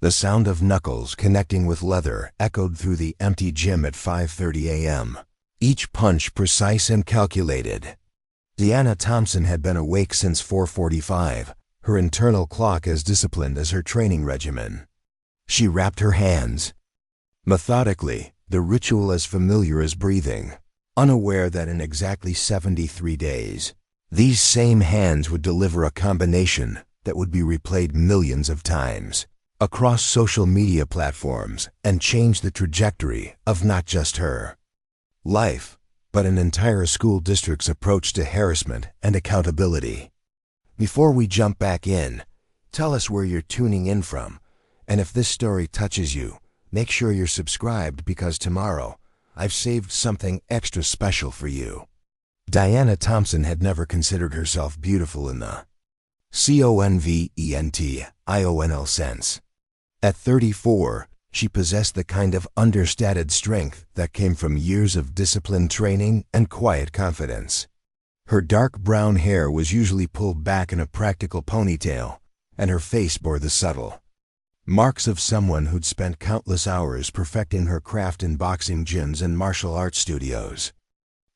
The sound of knuckles connecting with leather echoed through the empty gym at 5:30 a.m., each punch precise and calculated. Diana Thompson had been awake since 4:45, her internal clock as disciplined as her training regimen. She wrapped her hands methodically, the ritual as familiar as breathing, unaware that in exactly 73 days, these same hands would deliver a combination that would be replayed millions of times across social media platforms and change the trajectory of not just her life, but an entire school district's approach to harassment and accountability. Before we jump back in, tell us where you're tuning in from, and if this story touches you, make sure you're subscribed because tomorrow I've saved something extra special for you. Diana Thompson had never considered herself beautiful in the conventional sense. At 34, she possessed the kind of understated strength that came from years of disciplined training and quiet confidence. Her dark brown hair was usually pulled back in a practical ponytail, and her face bore the subtle marks of someone who'd spent countless hours perfecting her craft in boxing gyms and martial arts studios.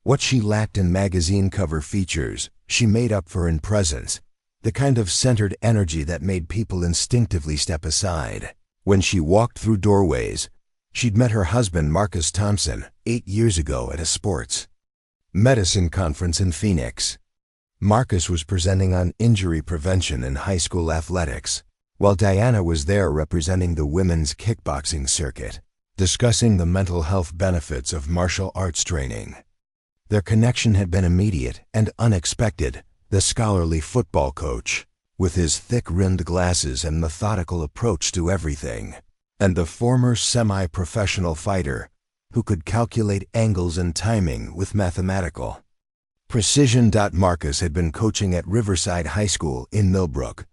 What she lacked in magazine cover features, she made up for in presence, the kind of centered energy that made people instinctively step aside. When she walked through doorways, she'd met her husband Marcus Thompson 8 years ago at a sports medicine conference in Phoenix. Marcus was presenting on injury prevention in high school athletics, while Diana was there representing the women's kickboxing circuit, discussing the mental health benefits of martial arts training. Their connection had been immediate and unexpected. The scholarly football coach, with his thick-rimmed glasses and methodical approach to everything, and the former semi-professional fighter, who could calculate angles and timing with mathematical precision. Marcus had been coaching at Riverside High School in Millbrook,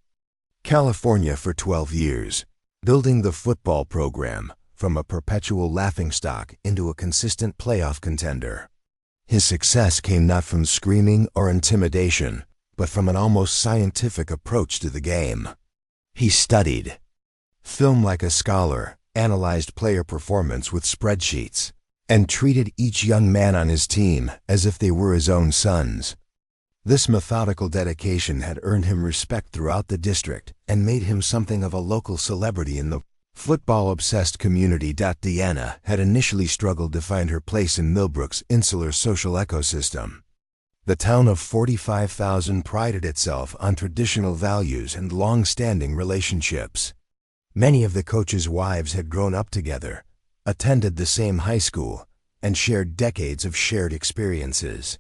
California for 12 years, building the football program from a perpetual laughingstock into a consistent playoff contender. His success came not from screaming or intimidation, but from an almost scientific approach to the game. He studied film like a scholar, analyzed player performance with spreadsheets, and treated each young man on his team as if they were his own sons. This methodical dedication had earned him respect throughout the district and made him something of a local celebrity in the football-obsessed community. Diana had initially struggled to find her place in Millbrook's insular social ecosystem. The town of 45,000 prided itself on traditional values and long-standing relationships. Many of the coaches' wives had grown up together, attended the same high school, and shared decades of shared experiences.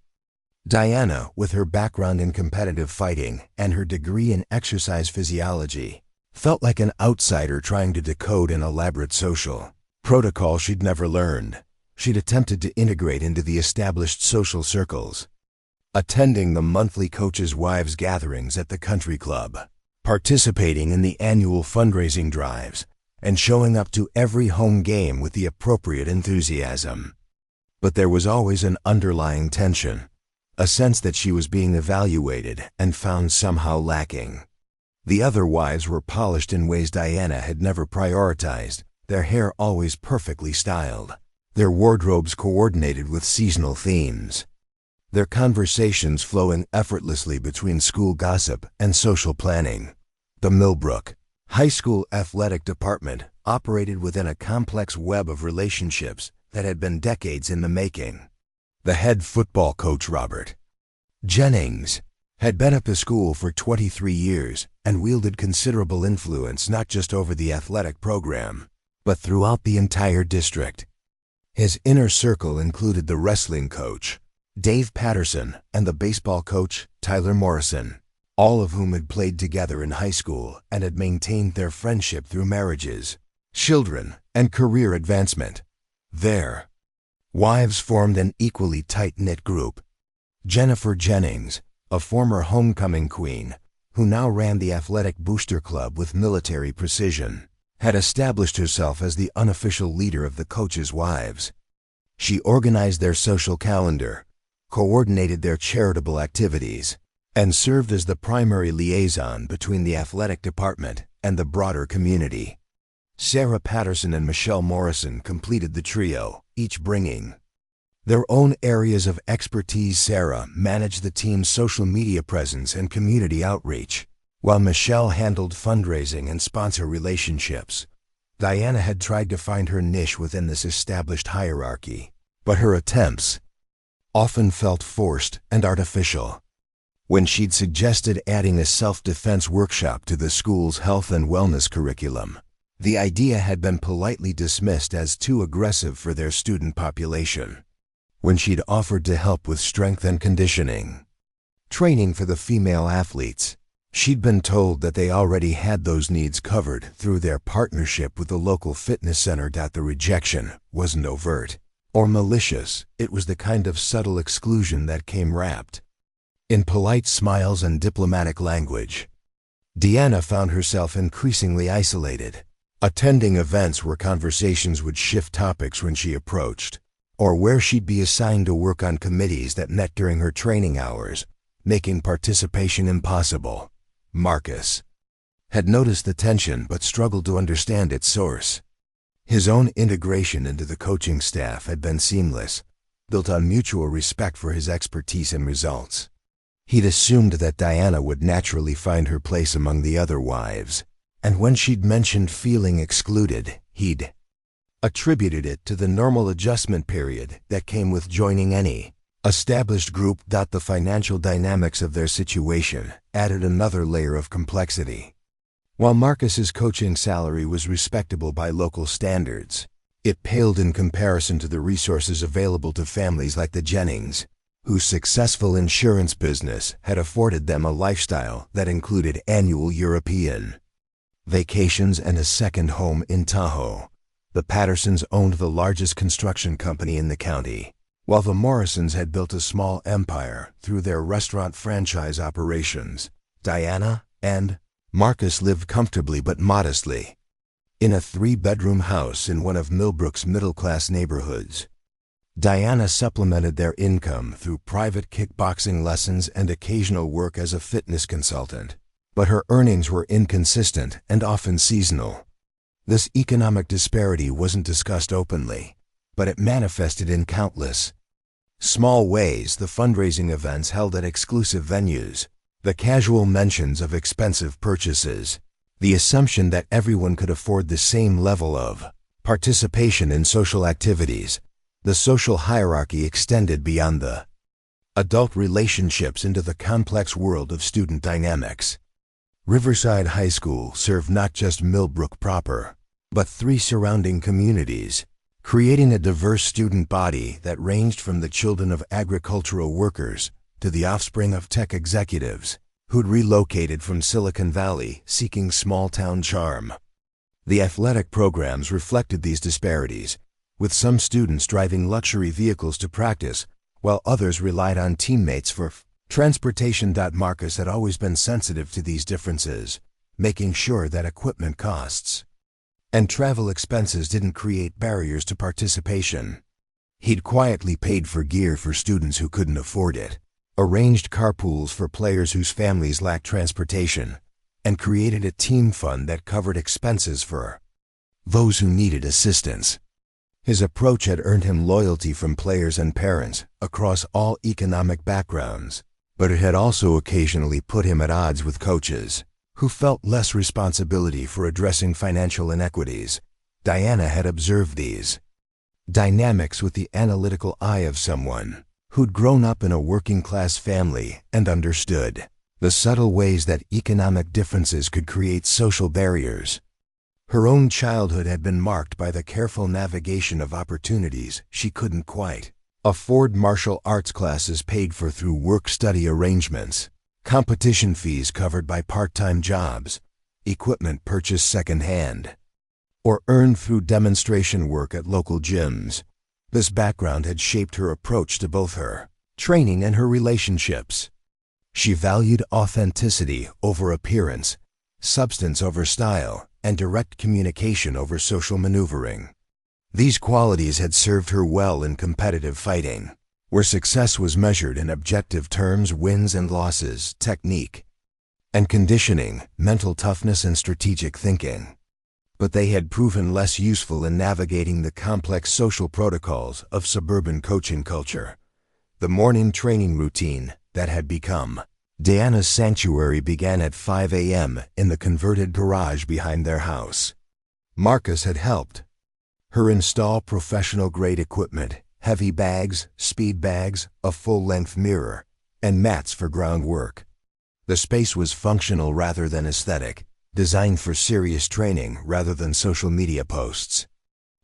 Diana, with her background in competitive fighting and her degree in exercise physiology, felt like an outsider trying to decode an elaborate social protocol she'd never learned. She'd attempted to integrate into the established social circles, attending the monthly coaches' wives' gatherings at the country club, participating in the annual fundraising drives, and showing up to every home game with the appropriate enthusiasm. But there was always an underlying tension, a sense that she was being evaluated and found somehow lacking. The other wives were polished in ways Diana had never prioritized, their hair always perfectly styled, their wardrobes coordinated with seasonal themes, their conversations flowing effortlessly between school gossip and social planning. The Millbrook High School Athletic Department operated within a complex web of relationships that had been decades in the making. The head football coach, Robert Jennings, had been at the school for 23 years and wielded considerable influence not just over the athletic program, but throughout the entire district. His inner circle included the wrestling coach, Dave Patterson, and the baseball coach, Tyler Morrison, all of whom had played together in high school and had maintained their friendship through marriages, children, and career advancement. Their wives formed an equally tight-knit group. Jennifer Jennings, a former homecoming queen, who now ran the athletic booster club with military precision, had established herself as the unofficial leader of the coaches' wives. She organized their social calendar, coordinated their charitable activities, and served as the primary liaison between the athletic department and the broader community. Sarah Patterson and Michelle Morrison completed the trio, each bringing their own areas of expertise. Sarah managed the team's social media presence and community outreach, while Michelle handled fundraising and sponsor relationships. Diana had tried to find her niche within this established hierarchy, but her attempts often felt forced and artificial. When she'd suggested adding a self-defense workshop to the school's health and wellness curriculum, the idea had been politely dismissed as too aggressive for their student population. When she'd offered to help with strength and conditioning training for the female athletes, she'd been told that they already had those needs covered through their partnership with the local fitness center. The rejection wasn't overt or malicious. It was the kind of subtle exclusion that came wrapped in polite smiles and diplomatic language. Deanna found herself increasingly isolated, attending events where conversations would shift topics when she approached, or where she'd be assigned to work on committees that met during her training hours, making participation impossible. Marcus had noticed the tension but struggled to understand its source. His own integration into the coaching staff had been seamless, built on mutual respect for his expertise and results. He'd assumed that Diana would naturally find her place among the other wives, and when she'd mentioned feeling excluded, he'd attributed it to the normal adjustment period that came with joining any established group. The financial dynamics of their situation added another layer of complexity. While Marcus's coaching salary was respectable by local standards, it paled in comparison to the resources available to families like the Jennings, whose successful insurance business had afforded them a lifestyle that included annual European vacations and a second home in Tahoe. The Pattersons owned the largest construction company in the county, while the Morrisons had built a small empire through their restaurant franchise operations. Diana and Marcus lived comfortably but modestly in a 3-bedroom house in one of Millbrook's middle-class neighborhoods. Diana supplemented their income through private kickboxing lessons and occasional work as a fitness consultant, but her earnings were inconsistent and often seasonal. This economic disparity wasn't discussed openly, but it manifested in countless small ways: the fundraising events held at exclusive venues, the casual mentions of expensive purchases, the assumption that everyone could afford the same level of participation in social activities. The social hierarchy extended beyond the adult relationships into the complex world of student dynamics. Riverside High School served not just Millbrook proper, but 3 surrounding communities, creating a diverse student body that ranged from the children of agricultural workers to the offspring of tech executives who'd relocated from Silicon Valley seeking small-town charm. The athletic programs reflected these disparities, with some students driving luxury vehicles to practice, while others relied on teammates for transportation. Marcus had always been sensitive to these differences, making sure that equipment costs and travel expenses didn't create barriers to participation. He'd quietly paid for gear for students who couldn't afford it, arranged carpools for players whose families lacked transportation, and created a team fund that covered expenses for those who needed assistance. His approach had earned him loyalty from players and parents across all economic backgrounds, but it had also occasionally put him at odds with coaches who felt less responsibility for addressing financial inequities. Diana had observed these dynamics with the analytical eye of someone who'd grown up in a working-class family and understood the subtle ways that economic differences could create social barriers. Her own childhood had been marked by the careful navigation of opportunities she couldn't quite afford: martial arts classes paid for through work-study arrangements, competition fees covered by part-time jobs, equipment purchased second-hand, or earned through demonstration work at local gyms. This background had shaped her approach to both her training and her relationships. She valued authenticity over appearance, substance over style, and direct communication over social maneuvering. These qualities had served her well in competitive fighting, where success was measured in objective terms: wins and losses, technique and conditioning, mental toughness and strategic thinking. but they had proven less useful in navigating the complex social protocols of suburban coaching culture. The morning training routine that had become Diana's sanctuary began at 5 a.m. in the converted garage behind their house. Marcus had helped her install professional-grade equipment, heavy bags, speed bags, a full-length mirror, and mats for groundwork. The space was functional rather than aesthetic, designed for serious training rather than social media posts.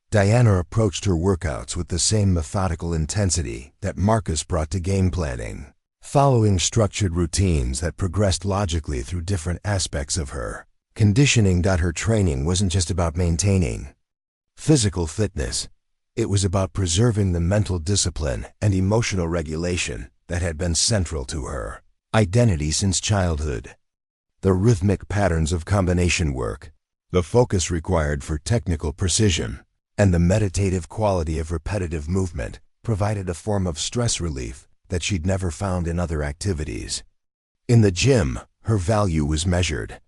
Diana approached her workouts with the same methodical intensity that Marcus brought to game planning, following structured routines that progressed logically through different aspects of her conditioning. Her training wasn't just about maintaining physical fitness. It was about preserving the mental discipline and emotional regulation that had been central to her identity since childhood. The rhythmic patterns of combination work, the focus required for technical precision, and the meditative quality of repetitive movement provided a form of stress relief that she'd never found in other activities. In the gym, her value was measured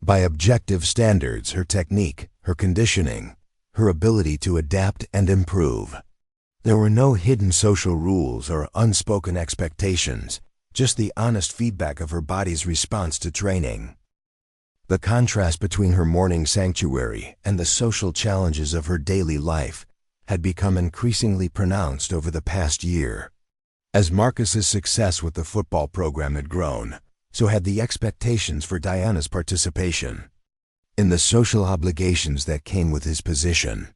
by objective standards: her technique, her conditioning, her ability to adapt and improve. There were no hidden social rules or unspoken expectations, just the honest feedback of her body's response to training. The contrast between her morning sanctuary and the social challenges of her daily life had become increasingly pronounced over the past year. As Marcus's success with the football program had grown, so had the expectations for Diana's participation in the social obligations that came with his position.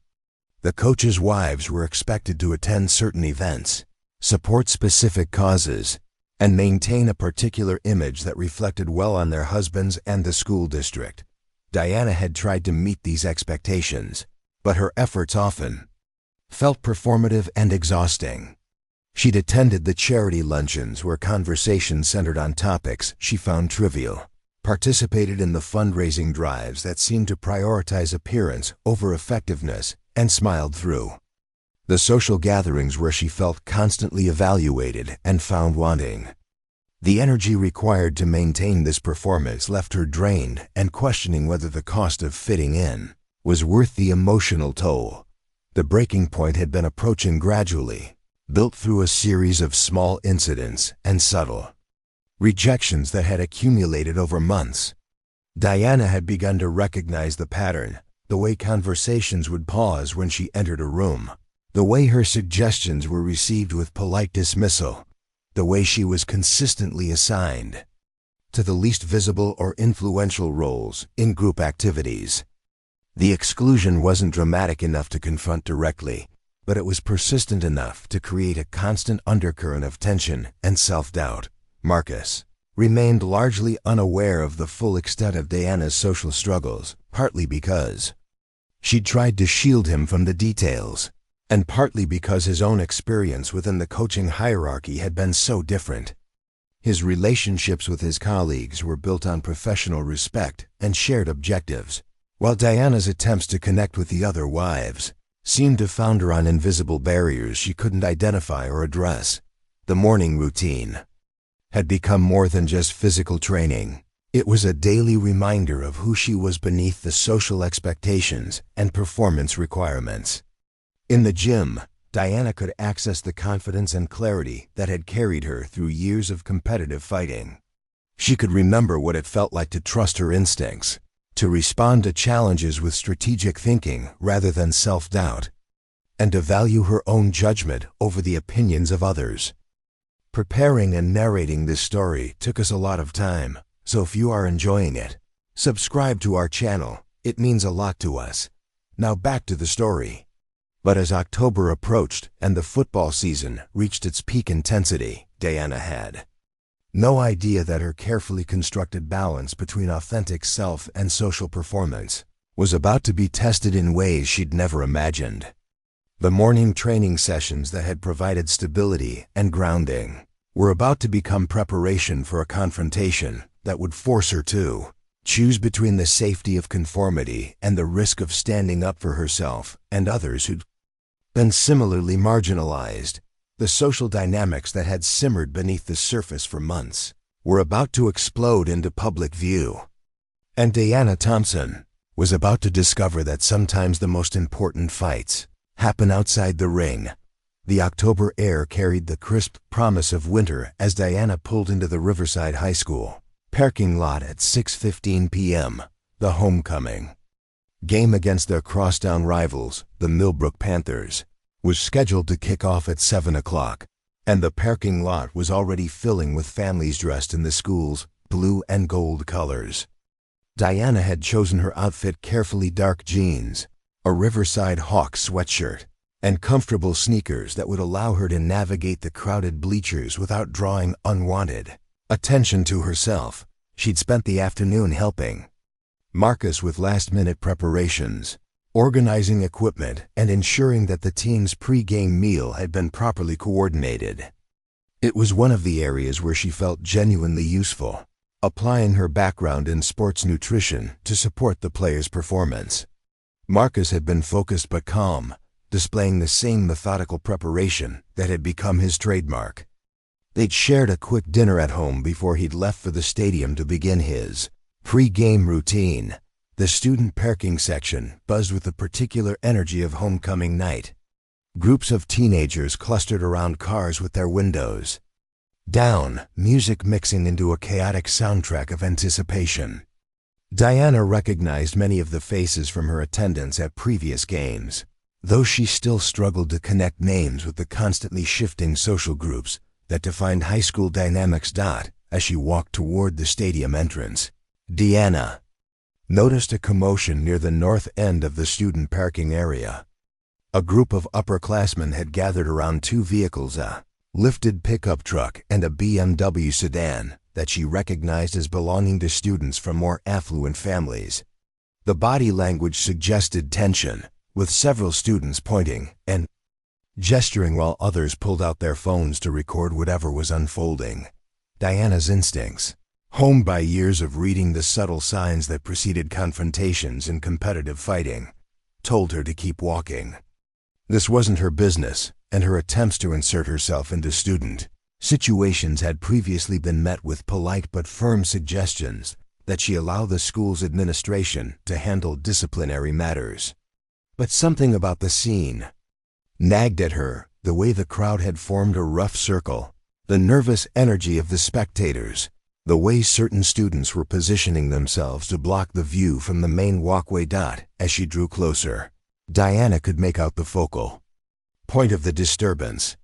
The coaches' wives were expected to attend certain events, support specific causes, and maintain a particular image that reflected well on their husbands and the school district. Diana had tried to meet these expectations, but her efforts often felt performative and exhausting. She'd attended the charity luncheons where conversation centered on topics she found trivial, participated in the fundraising drives that seemed to prioritize appearance over effectiveness, and smiled through the social gatherings where she felt constantly evaluated and found wanting. The energy required to maintain this performance left her drained and questioning whether the cost of fitting in was worth the emotional toll. The breaking point had been approaching gradually, built through a series of small incidents and subtle rejections that had accumulated over months. Diana had begun to recognize the pattern: the way conversations would pause when she entered a room, the way her suggestions were received with polite dismissal, the way she was consistently assigned to the least visible or influential roles in group activities. The exclusion wasn't dramatic enough to confront directly, but it was persistent enough to create a constant undercurrent of tension and self-doubt. Marcus remained largely unaware of the full extent of Diana's social struggles, partly because she'd tried to shield him from the details, and partly because his own experience within the coaching hierarchy had been so different. His relationships with his colleagues were built on professional respect and shared objectives, while Diana's attempts to connect with the other wives seemed to founder on invisible barriers she couldn't identify or address. The morning routine had become more than just physical training. It was a daily reminder of who she was beneath the social expectations and performance requirements. In the gym, Diana could access the confidence and clarity that had carried her through years of competitive fighting. She could remember what it felt like to trust her instincts, to respond to challenges with strategic thinking rather than self-doubt, and to value her own judgment over the opinions of others. Preparing and narrating this story took us a lot of time, so if you are enjoying it, subscribe to our channel. It means a lot to us. Now back to the story. But as October approached and the football season reached its peak intensity, Diana had no idea that her carefully constructed balance between authentic self and social performance was about to be tested in ways she'd never imagined. The morning training sessions that had provided stability and grounding were about to become preparation for a confrontation that would force her to choose between the safety of conformity and the risk of standing up for herself and others who'd been similarly marginalized. The social dynamics that had simmered beneath the surface for months were about to explode into public view. And Diana Thompson was about to discover that sometimes the most important fights happen outside the ring. The October air carried the crisp promise of winter as Diana pulled into the Riverside High School parking lot at 6:15 p.m., the homecoming game against their crosstown rivals, the Millbrook Panthers, was scheduled to kick off at 7 o'clock, and the parking lot was already filling with families dressed in the school's blue and gold colors. Diana had chosen her outfit carefully: dark jeans, a Riverside Hawks sweatshirt, and comfortable sneakers that would allow her to navigate the crowded bleachers without drawing unwanted attention to herself. She'd spent the afternoon helping Marcus with last-minute preparations, organizing equipment, and ensuring that the team's pre-game meal had been properly coordinated. It was one of the areas where she felt genuinely useful, applying her background in sports nutrition to support the players' performance. Marcus had been focused but calm, displaying the same methodical preparation that had become his trademark. They'd shared a quick dinner at home before he'd left for the stadium to begin his pre-game routine. The student parking section buzzed with the particular energy of homecoming night. Groups of teenagers clustered around cars with their windows down, music mixing into a chaotic soundtrack of anticipation. Diana recognized many of the faces from her attendance at previous games, though she still struggled to connect names with the constantly shifting social groups that defined high school dynamics. As she walked toward the stadium entrance, Diana noticed a commotion near the north end of the student parking area. A group of upperclassmen had gathered around two vehicles, a lifted pickup truck and a BMW sedan that she recognized as belonging to students from more affluent families. The body language suggested tension, with several students pointing and gesturing while others pulled out their phones to record whatever was unfolding. Diana's instincts, honed by years of reading the subtle signs that preceded confrontations and competitive fighting, told her to keep walking. This wasn't her business, and her attempts to insert herself into student situations had previously been met with polite but firm suggestions that she allow the school's administration to handle disciplinary matters. But something about the scene nagged at her: the way the crowd had formed a rough circle, the nervous energy of the spectators, the way certain students were positioning themselves to block the view from the main walkway. As she drew closer, Diana could make out the focal point of the disturbance.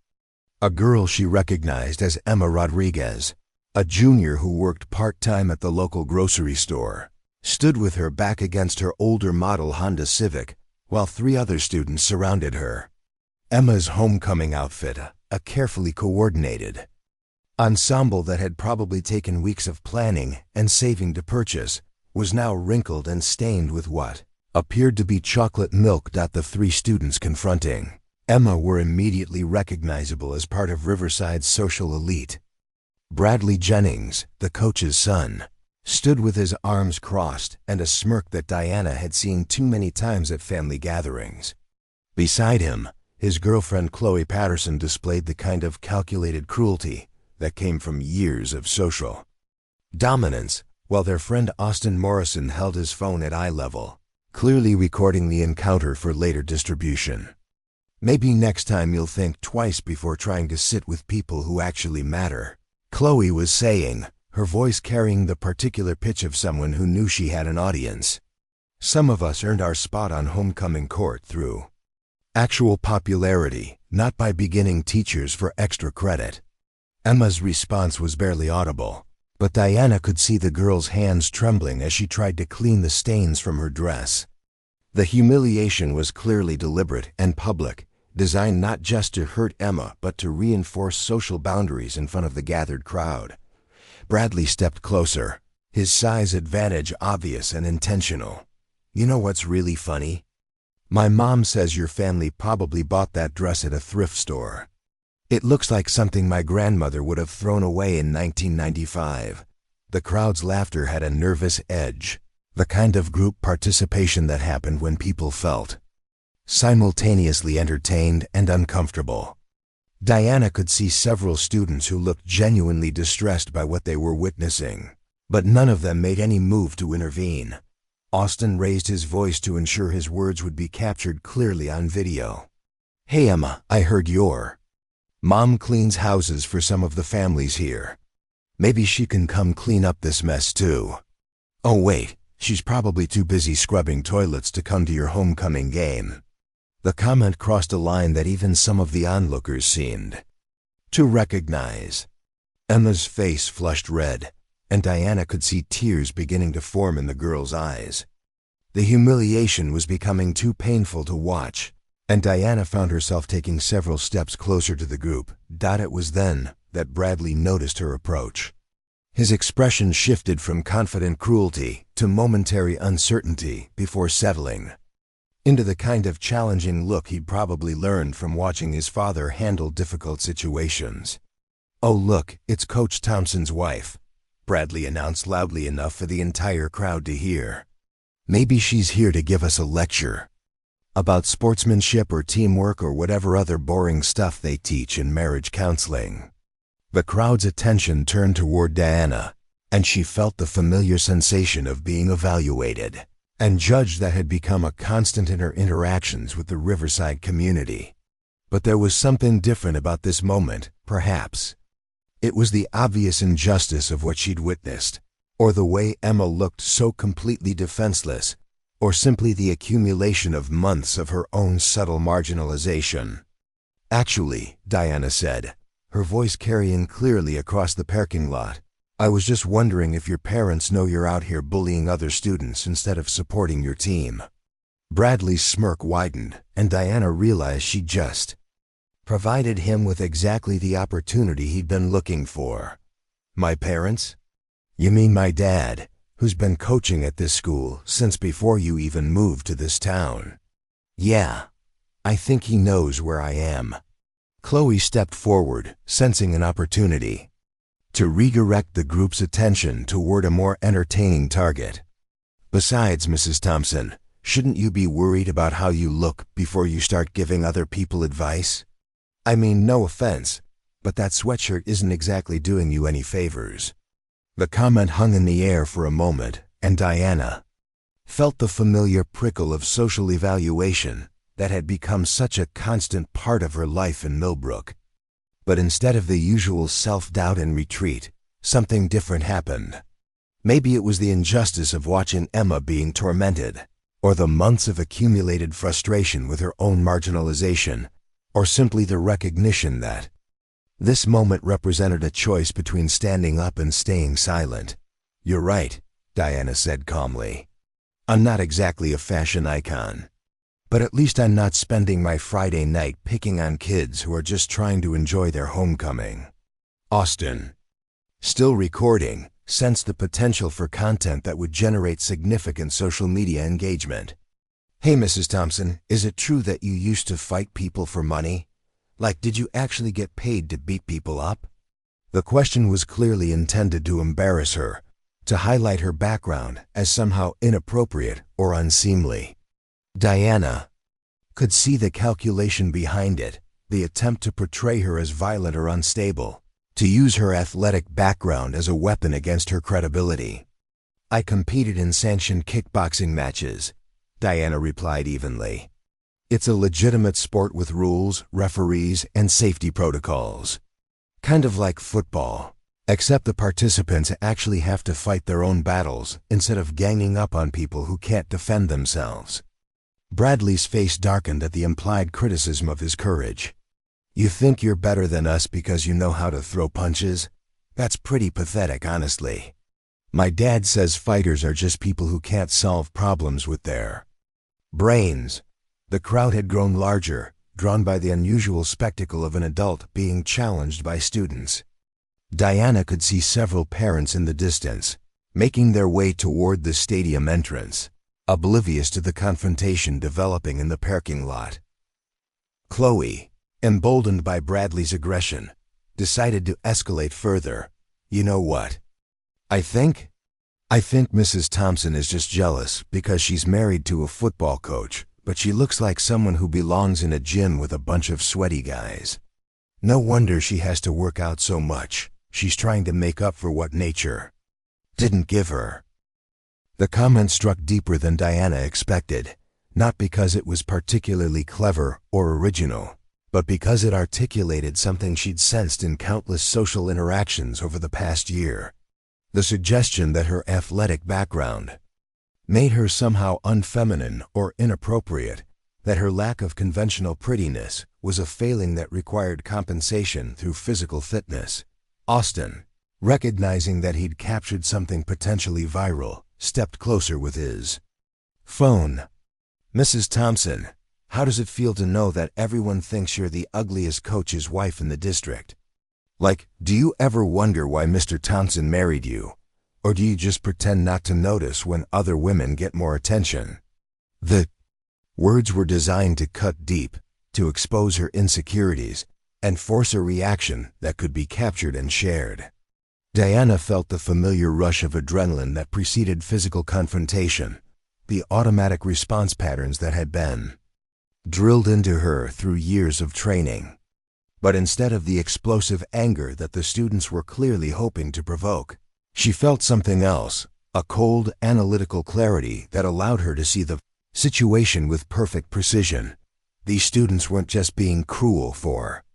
A girl she recognized as Emma Rodriguez, a junior who worked part-time at the local grocery store, stood with her back against her older model Honda Civic, while three other students surrounded her. Emma's homecoming outfit, a carefully coordinated ensemble that had probably taken weeks of planning and saving to purchase, was now wrinkled and stained with what appeared to be chocolate milk. The three students confronting Emma were immediately recognizable as part of Riverside's social elite. Bradley Jennings, the coach's son, stood with his arms crossed and a smirk that Diana had seen too many times at family gatherings. Beside him, his girlfriend Chloe Patterson displayed the kind of calculated cruelty that came from years of social dominance, while their friend Austin Morrison held his phone at eye level, clearly recording the encounter for later distribution. "Maybe next time you'll think twice before trying to sit with people who actually matter," Chloe was saying, her voice carrying the particular pitch of someone who knew she had an audience. "Some of us earned our spot on homecoming court through actual popularity, not by beginning teachers for extra credit." Emma's response was barely audible, but Diana could see the girl's hands trembling as she tried to clean the stains from her dress. The humiliation was clearly deliberate and public, designed not just to hurt Emma but to reinforce social boundaries in front of the gathered crowd. Bradley stepped closer, his size advantage obvious and intentional. "You know what's really funny? My mom says your family probably bought that dress at a thrift store. It looks like something my grandmother would have thrown away in 1995. The crowd's laughter had a nervous edge, the kind of group participation that happened when people felt simultaneously entertained and uncomfortable. Diana could see several students who looked genuinely distressed by what they were witnessing, but none of them made any move to intervene. Austin raised his voice to ensure his words would be captured clearly on video. "Hey Emma, I heard your mom cleans houses for some of the families here. Maybe she can come clean up this mess too. Oh wait, she's probably too busy scrubbing toilets to come to your homecoming game." The comment crossed a line that even some of the onlookers seemed to recognize. Emma's face flushed red, and Diana could see tears beginning to form in the girl's eyes. The humiliation was becoming too painful to watch, and Diana found herself taking several steps closer to the group. It was then that Bradley noticed her approach. His expression shifted from confident cruelty to momentary uncertainty before settling into the kind of challenging look he'd probably learned from watching his father handle difficult situations. "Oh look, it's Coach Thompson's wife," Bradley announced loudly enough for the entire crowd to hear. "Maybe she's here to give us a lecture about sportsmanship or teamwork or whatever other boring stuff they teach in marriage counseling." The crowd's attention turned toward Diana, and she felt the familiar sensation of being evaluated and judged that had become a constant in her interactions with the Riverside community. But there was something different about this moment, perhaps. It was the obvious injustice of what she'd witnessed, or the way Emma looked so completely defenseless, or simply the accumulation of months of her own subtle marginalization. "Actually," Diana said, her voice carrying clearly across the parking lot, "I was just wondering if your parents know you're out here bullying other students instead of supporting your team." Bradley's smirk widened, and Diana realized she just provided him with exactly the opportunity he'd been looking for. "My parents? You mean my dad, who's been coaching at this school since before you even moved to this town?" "Yeah, I think he knows where I am." Chloe stepped forward, sensing an opportunity to redirect the group's attention toward a more entertaining target. "Besides, Mrs. Thompson, shouldn't you be worried about how you look before you start giving other people advice? I mean, no offense, but that sweatshirt isn't exactly doing you any favors." The comment hung in the air for a moment, and Diana felt the familiar prickle of social evaluation that had become such a constant part of her life in Millbrook. But instead of the usual self-doubt and retreat, something different happened. Maybe it was the injustice of watching Emma being tormented, or the months of accumulated frustration with her own marginalization, or simply the recognition that this moment represented a choice between standing up and staying silent. "You're right," Diana said calmly. "I'm not exactly a fashion icon. But at least I'm not spending my Friday night picking on kids who are just trying to enjoy their homecoming." Austin, still recording, sensed the potential for content that would generate significant social media engagement. "Hey, Mrs. Thompson, is it true that you used to fight people for money? Like, did you actually get paid to beat people up?" The question was clearly intended to embarrass her, to highlight her background as somehow inappropriate or unseemly. Diana could see the calculation behind it, the attempt to portray her as violent or unstable, to use her athletic background as a weapon against her credibility. "I competed in sanctioned kickboxing matches," Diana replied evenly. "It's a legitimate sport with rules, referees, and safety protocols. Kind of like football, except the participants actually have to fight their own battles instead of ganging up on people who can't defend themselves." Bradley's face darkened at the implied criticism of his courage. "You think you're better than us because you know how to throw punches? That's pretty pathetic, honestly. My dad says fighters are just people who can't solve problems with their brains." The crowd had grown larger, drawn by the unusual spectacle of an adult being challenged by students. Diana could see several parents in the distance, making their way toward the stadium entrance, oblivious to the confrontation developing in the parking lot. Chloe, emboldened by Bradley's aggression, decided to escalate further. "You know what? I think Mrs. Thompson is just jealous because she's married to a football coach, but she looks like someone who belongs in a gym with a bunch of sweaty guys. No wonder she has to work out so much. She's trying to make up for what nature didn't give her." The comment struck deeper than Diana expected, not because it was particularly clever or original, but because it articulated something she'd sensed in countless social interactions over the past year. The suggestion that her athletic background made her somehow unfeminine or inappropriate, that her lack of conventional prettiness was a failing that required compensation through physical fitness. Austin, recognizing that he'd captured something potentially viral, stepped closer with his phone. "Mrs. Thompson, how does it feel to know that everyone thinks you're the ugliest coach's wife in the district? Like, do you ever wonder why Mr. Thompson married you? Or do you just pretend not to notice when other women get more attention?" The words were designed to cut deep, to expose her insecurities, and force a reaction that could be captured and shared. Diana felt the familiar rush of adrenaline that preceded physical confrontation, the automatic response patterns that had been drilled into her through years of training. But instead of the explosive anger that the students were clearly hoping to provoke, she felt something else, a cold, analytical clarity that allowed her to see the situation with perfect precision. These students weren't just being cruel for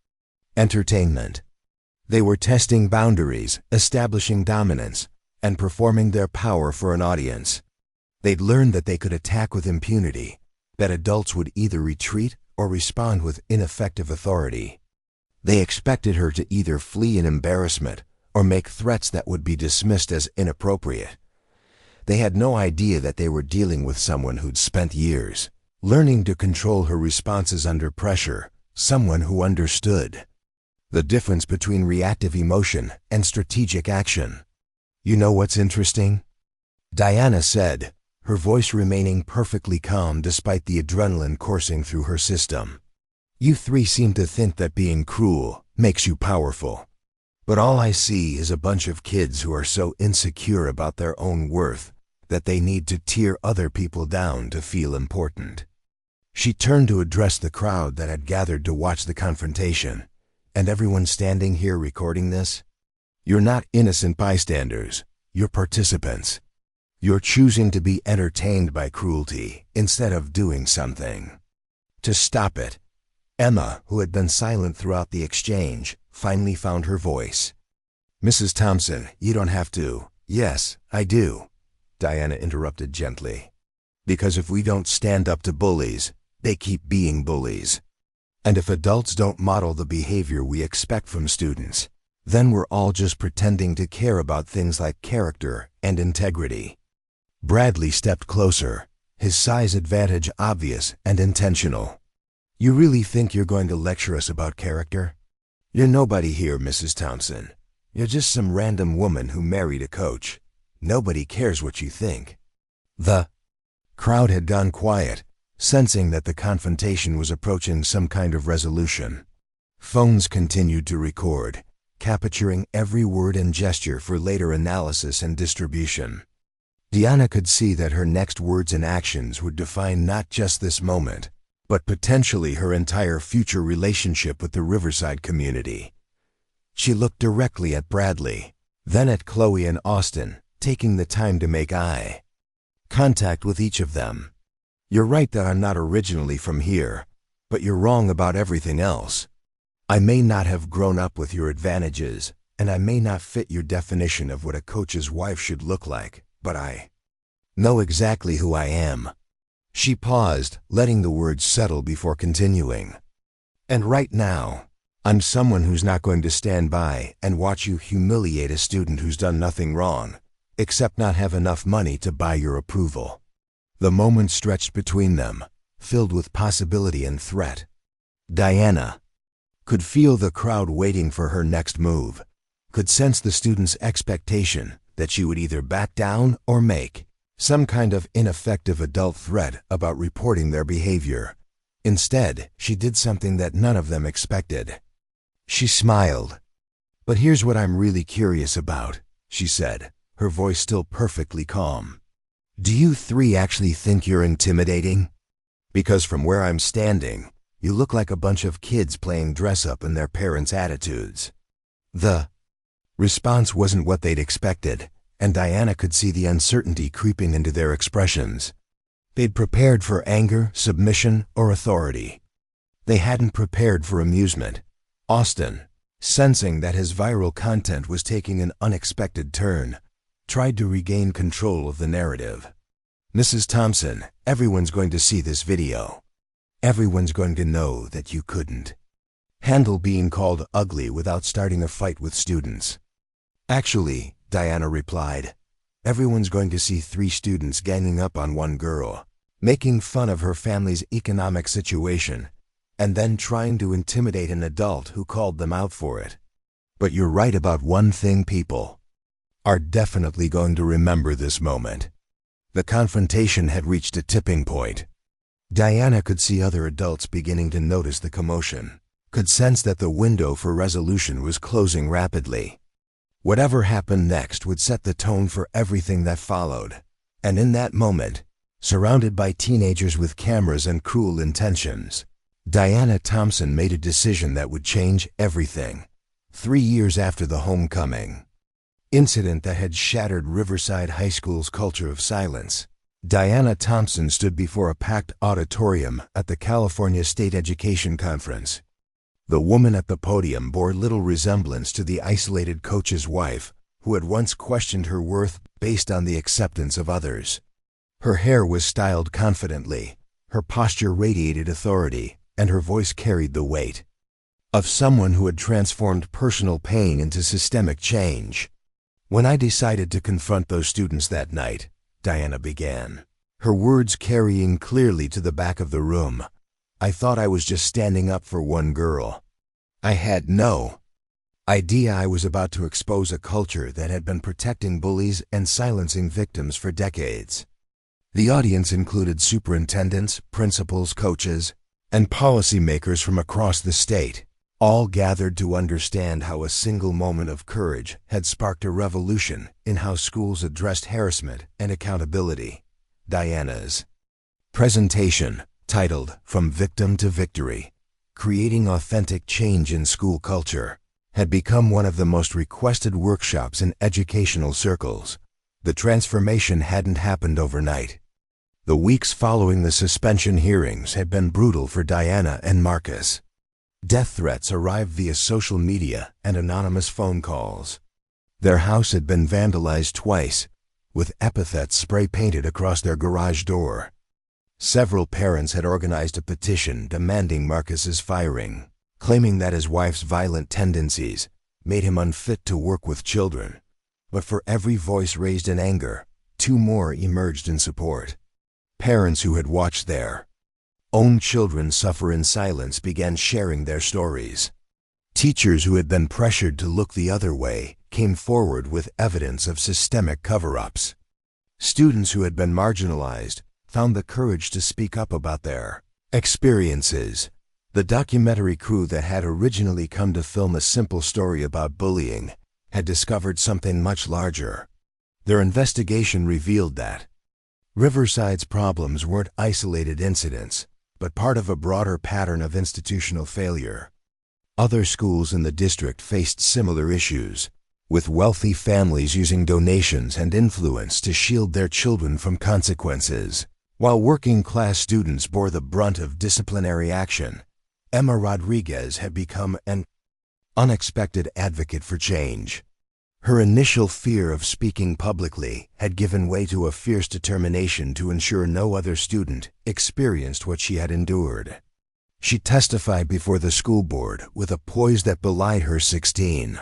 entertainment. They were testing boundaries, establishing dominance, and performing their power for an audience. They'd learned that they could attack with impunity, that adults would either retreat or respond with ineffective authority. They expected her to either flee in embarrassment or make threats that would be dismissed as inappropriate. They had no idea that they were dealing with someone who'd spent years learning to control her responses under pressure, someone who understood the difference between reactive emotion and strategic action. "You know what's interesting?" Diana said, her voice remaining perfectly calm despite the adrenaline coursing through her system. "You three seem to think that being cruel makes you powerful. But all I see is a bunch of kids who are so insecure about their own worth that they need to tear other people down to feel important." She turned to address the crowd that had gathered to watch the confrontation. "And everyone standing here recording this? You're not innocent bystanders, you're participants. You're choosing to be entertained by cruelty instead of doing something to stop it." Emma, who had been silent throughout the exchange, finally found her voice. "Mrs. Thompson, you don't have to." "Yes, I do," Diana interrupted gently. "Because if we don't stand up to bullies, they keep being bullies. And if adults don't model the behavior we expect from students, then we're all just pretending to care about things like character and integrity." Bradley stepped closer, his size advantage obvious and intentional. "You really think you're going to lecture us about character? You're nobody here, Mrs. Thompson. You're just some random woman who married a coach. Nobody cares what you think." The crowd had gone quiet, sensing that the confrontation was approaching some kind of resolution. Phones continued to record, capturing every word and gesture for later analysis and distribution. Diana could see that her next words and actions would define not just this moment, but potentially her entire future relationship with the Riverside community. She looked directly at Bradley, then at Chloe and Austin, taking the time to make eye contact with each of them. "You're right that I'm not originally from here, but you're wrong about everything else. I may not have grown up with your advantages, and I may not fit your definition of what a coach's wife should look like, but I know exactly who I am." She paused, letting the words settle before continuing. "And right now, I'm someone who's not going to stand by and watch you humiliate a student who's done nothing wrong, except not have enough money to buy your approval." The moment stretched between them, filled with possibility and threat. Diana could feel the crowd waiting for her next move, could sense the students' expectation that she would either back down or make some kind of ineffective adult threat about reporting their behavior. Instead, she did something that none of them expected. She smiled. "But here's what I'm really curious about," she said, her voice still perfectly calm. "Do you three actually think you're intimidating? Because from where I'm standing, you look like a bunch of kids playing dress-up in their parents' attitudes." The response wasn't what they'd expected, and Diana could see the uncertainty creeping into their expressions. They'd prepared for anger, submission, or authority. They hadn't prepared for amusement. Austin, sensing that his viral content was taking an unexpected turn, tried to regain control of the narrative. "Mrs. Thompson, everyone's going to see this video. Everyone's going to know that you couldn't handle being called ugly without starting a fight with students." "Actually," Diana replied, "everyone's going to see 3 students ganging up on one girl, making fun of her family's economic situation, and then trying to intimidate an adult who called them out for it. But you're right about one thing: people are definitely going to remember this moment." The confrontation had reached a tipping point. Diana could see other adults beginning to notice the commotion, could sense that the window for resolution was closing rapidly. Whatever happened next would set the tone for everything that followed. And in that moment, surrounded by teenagers with cameras and cruel intentions, Diana Thompson made a decision that would change everything. 3 years after the homecoming incident that had shattered Riverside High School's culture of silence, Diana Thompson stood before a packed auditorium at the California State Education Conference. The woman at the podium bore little resemblance to the isolated coach's wife, who had once questioned her worth based on the acceptance of others. Her hair was styled confidently, her posture radiated authority, and her voice carried the weight of someone who had transformed personal pain into systemic change. "When I decided to confront those students that night," Diana began, her words carrying clearly to the back of the room, "I thought I was just standing up for one girl. I had no idea I was about to expose a culture that had been protecting bullies and silencing victims for decades." The audience included superintendents, principals, coaches, and policymakers from across the state, all gathered to understand how a single moment of courage had sparked a revolution in how schools addressed harassment and accountability. Diana's presentation, titled "From Victim to Victory: Creating Authentic Change in School Culture," had become one of the most requested workshops in educational circles. The transformation hadn't happened overnight. The weeks following the suspension hearings had been brutal for Diana and Marcus. Death threats arrived via social media and anonymous phone calls. Their house had been vandalized twice, with epithets spray-painted across their garage door. Several parents had organized a petition demanding Marcus's firing, claiming that his wife's violent tendencies made him unfit to work with children. But for every voice raised in anger, 2 more emerged in support. Parents who had watched their own children suffer in silence began sharing their stories. Teachers who had been pressured to look the other way came forward with evidence of systemic cover-ups. Students who had been marginalized found the courage to speak up about their experiences. The documentary crew that had originally come to film a simple story about bullying had discovered something much larger. Their investigation revealed that Riverside's problems weren't isolated incidents, but part of a broader pattern of institutional failure. Other schools in the district faced similar issues, with wealthy families using donations and influence to shield their children from consequences, while working-class students bore the brunt of disciplinary action. Emma Rodriguez had become an unexpected advocate for change. Her initial fear of speaking publicly had given way to a fierce determination to ensure no other student experienced what she had endured. She testified before the school board with a poise that belied her 16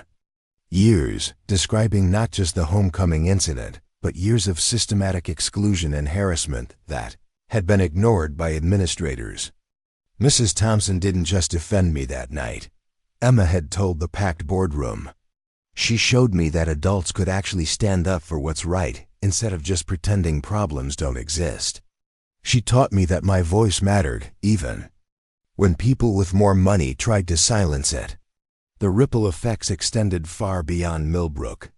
years, describing not just the homecoming incident, but years of systematic exclusion and harassment that had been ignored by administrators. "Mrs. Thompson didn't just defend me that night," Emma had told the packed boardroom. "She showed me that adults could actually stand up for what's right instead of just pretending problems don't exist. She taught me that my voice mattered, even when people with more money tried to silence it." The ripple effects extended far beyond Millbrook.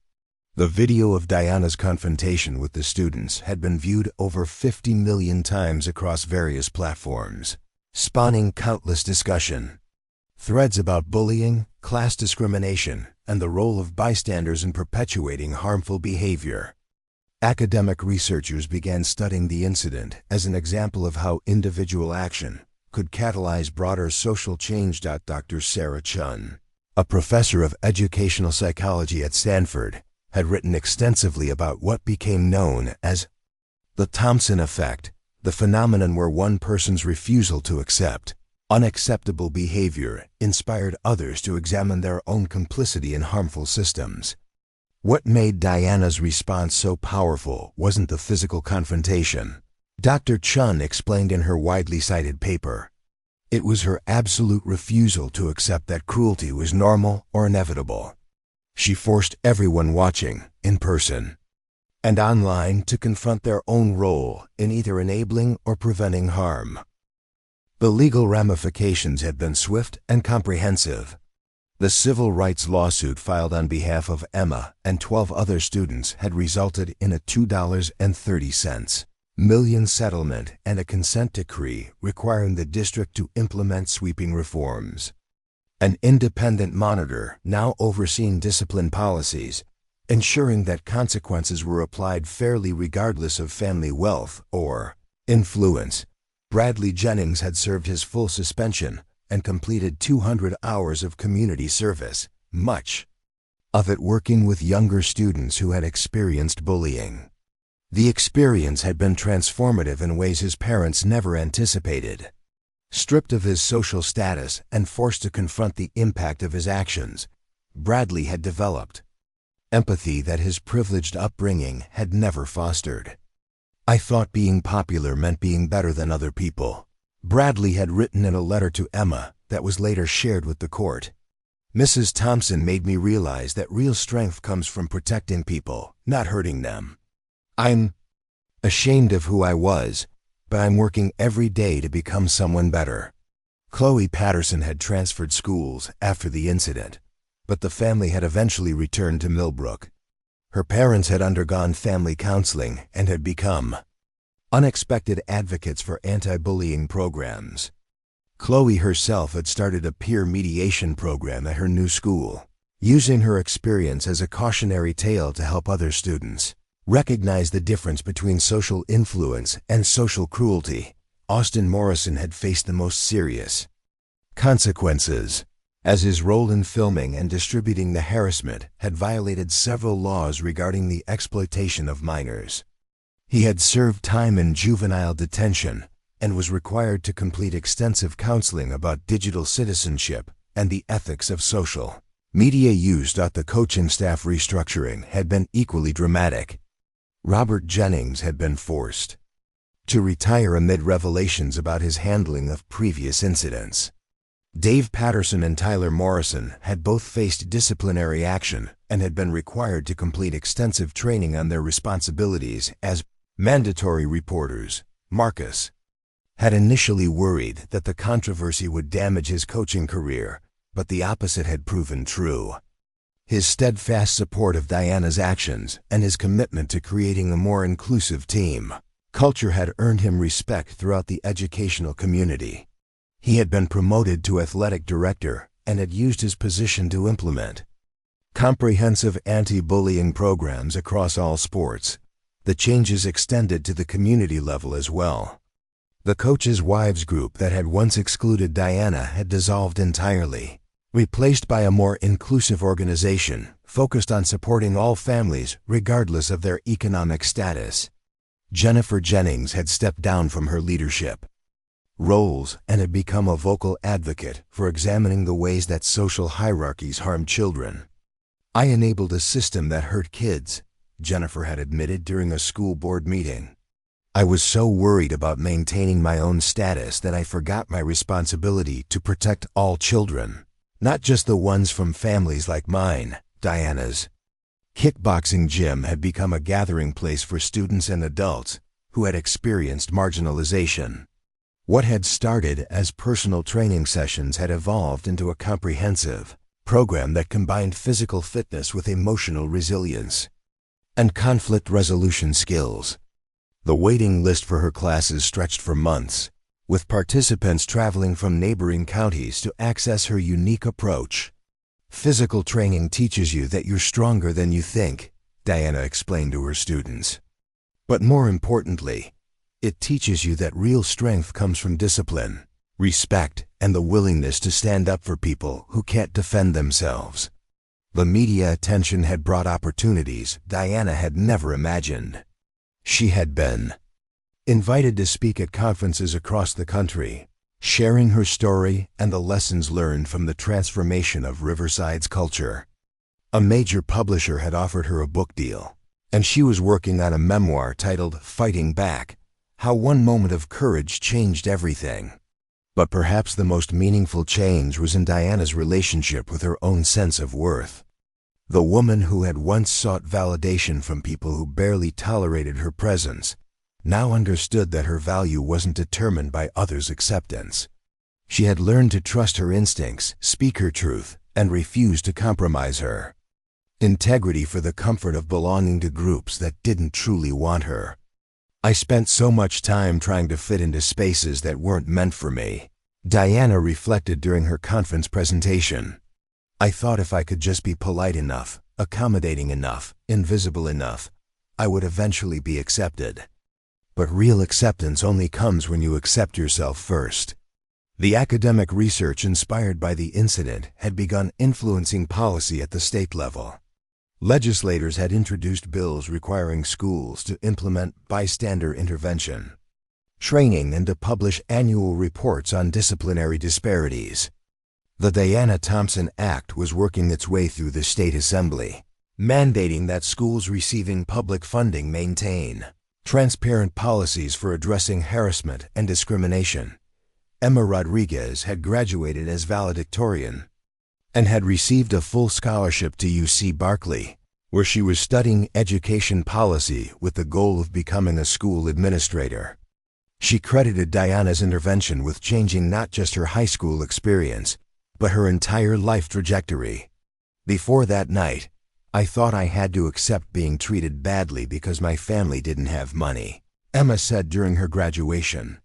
The video of Diana's confrontation with the students had been viewed over 50 million times across various platforms, spawning countless discussion. Threads about bullying, class discrimination, and the role of bystanders in perpetuating harmful behavior. Academic researchers began studying the incident as an example of how individual action could catalyze broader social change. Dr. Sarah Chun, a professor of educational psychology at Stanford, had written extensively about what became known as the Thompson effect, the phenomenon where one person's refusal to accept unacceptable behavior inspired others to examine their own complicity in harmful systems. What made Diana's response so powerful wasn't the physical confrontation, Dr. Chun explained in her widely cited paper. It was her absolute refusal to accept that cruelty was normal or inevitable. She forced everyone watching, in person and online, to confront their own role in either enabling or preventing harm. The legal ramifications had been swift and comprehensive. The civil rights lawsuit filed on behalf of Emma and 12 other students had resulted in a $2.30 million settlement and a consent decree requiring the district to implement sweeping reforms. An independent monitor now overseeing discipline policies, ensuring that consequences were applied fairly regardless of family wealth or influence. Bradley Jennings had served his full suspension and completed 200 hours of community service, much of it working with younger students who had experienced bullying. The experience had been transformative in ways his parents never anticipated. Stripped of his social status and forced to confront the impact of his actions, Bradley had developed empathy that his privileged upbringing had never fostered. "I thought being popular meant being better than other people," Bradley had written in a letter to Emma that was later shared with the court. "Mrs. Thompson made me realize that real strength comes from protecting people, not hurting them. I'm ashamed of who I was, but I'm working every day to become someone better." Chloe Patterson had transferred schools after the incident, but the family had eventually returned to Millbrook. Her parents had undergone family counseling and had become unexpected advocates for anti-bullying programs. Chloe herself had started a peer mediation program at her new school, using her experience as a cautionary tale to help other students recognize the difference between social influence and social cruelty. Austin Morrison had faced the most serious consequences, as his role in filming and distributing the harassment had violated several laws regarding the exploitation of minors. He had served time in juvenile detention and was required to complete extensive counseling about digital citizenship and the ethics of social media use. The coaching staff restructuring had been equally dramatic. Robert Jennings had been forced to retire amid revelations about his handling of previous incidents. Dave Patterson and Tyler Morrison had both faced disciplinary action and had been required to complete extensive training on their responsibilities as mandatory reporters. Marcus had initially worried that the controversy would damage his coaching career, but the opposite had proven true. His steadfast support of Diana's actions and his commitment to creating a more inclusive team culture had earned him respect throughout the educational community. He had been promoted to athletic director and had used his position to implement comprehensive anti-bullying programs across all sports. The changes extended to the community level as well. The coaches' wives group that had once excluded Diana had dissolved entirely, replaced by a more inclusive organization focused on supporting all families regardless of their economic status. Jennifer Jennings had stepped down from her leadership roles and had become a vocal advocate for examining the ways that social hierarchies harm children. "I enabled a system that hurt kids," Jennifer had admitted during a school board meeting. "I was so worried about maintaining my own status that I forgot my responsibility to protect all children, not just the ones from families like mine." Diana's kickboxing gym had become a gathering place for students and adults who had experienced marginalization. What had started as personal training sessions had evolved into a comprehensive program that combined physical fitness with emotional resilience and conflict resolution skills. The waiting list for her classes stretched for months, with participants traveling from neighboring counties to access her unique approach. Physical training teaches you that you're stronger than you think, Diana explained to her students. But more importantly, it teaches you that real strength comes from discipline, respect, and the willingness to stand up for people who can't defend themselves. The media attention had brought opportunities Diana had never imagined. She had been invited to speak at conferences across the country, sharing her story and the lessons learned from the transformation of Riverside's culture. A major publisher had offered her a book deal, and she was working on a memoir titled Fighting Back: How One Moment of Courage Changed Everything. But perhaps the most meaningful change was in Diana's relationship with her own sense of worth. The woman who had once sought validation from people who barely tolerated her presence now understood that her value wasn't determined by others' acceptance. She had learned to trust her instincts, speak her truth, and refuse to compromise her integrity for the comfort of belonging to groups that didn't truly want her. I spent so much time trying to fit into spaces that weren't meant for me, Diana reflected during her conference presentation. I thought if I could just be polite enough, accommodating enough, invisible enough, I would eventually be accepted. But real acceptance only comes when you accept yourself first. The academic research inspired by the incident had begun influencing policy at the state level. Legislators had introduced bills requiring schools to implement bystander intervention training and to publish annual reports on disciplinary disparities. The Diana Thompson Act was working its way through the state assembly, mandating that schools receiving public funding maintain transparent policies for addressing harassment and discrimination. Emma Rodriguez had graduated as valedictorian and had received a full scholarship to UC Berkeley, where she was studying education policy with the goal of becoming a school administrator. She credited Diana's intervention with changing not just her high school experience, but her entire life trajectory. Before that night, I thought I had to accept being treated badly because my family didn't have money, Emma said during her graduation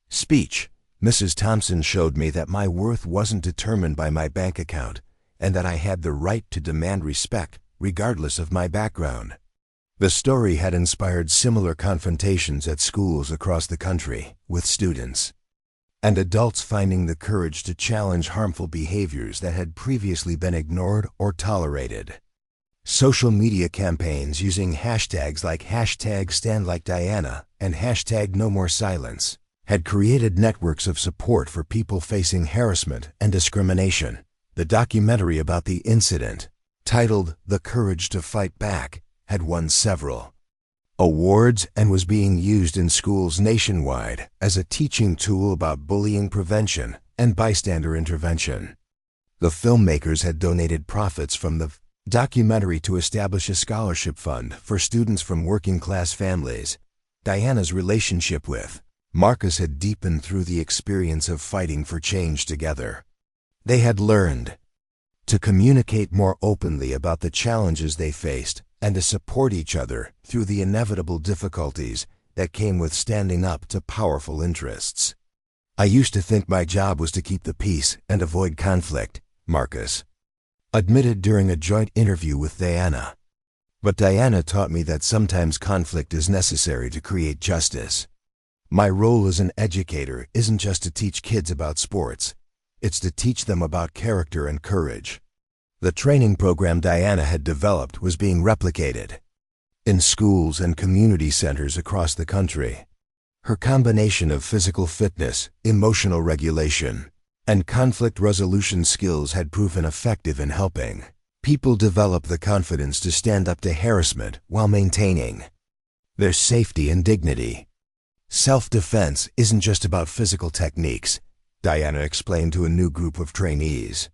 speech. Mrs. Thompson showed me that my worth wasn't determined by my bank account and that I had the right to demand respect regardless of my background. The story had inspired similar confrontations at schools across the country with students and adults finding the courage to challenge harmful behaviors that had previously been ignored or tolerated. Social media campaigns using hashtags like #StandLikeDiana and #NoMoreSilence had created networks of support for people facing harassment and discrimination. The documentary about the incident, titled The Courage to Fight Back, had won several awards and was being used in schools nationwide as a teaching tool about bullying prevention and bystander intervention. The filmmakers had donated profits from the documentary to establish a scholarship fund for students from working-class families. Diana's relationship with Marcus had deepened through the experience of fighting for change together. They had learned to communicate more openly about the challenges they faced and to support each other through the inevitable difficulties that came with standing up to powerful interests. I used to think my job was to keep the peace and avoid conflict, Marcus admitted during a joint interview with Diana. But Diana taught me that sometimes conflict is necessary to create justice. My role as an educator isn't just to teach kids about sports, it's to teach them about character and courage. The training program Diana had developed was being replicated in schools and community centers across the country. Her combination of physical fitness, emotional regulation, and conflict resolution skills had proven effective in helping people develop the confidence to stand up to harassment while maintaining their safety and dignity. Self-defense isn't just about physical techniques, Diana explained to a new group of trainees.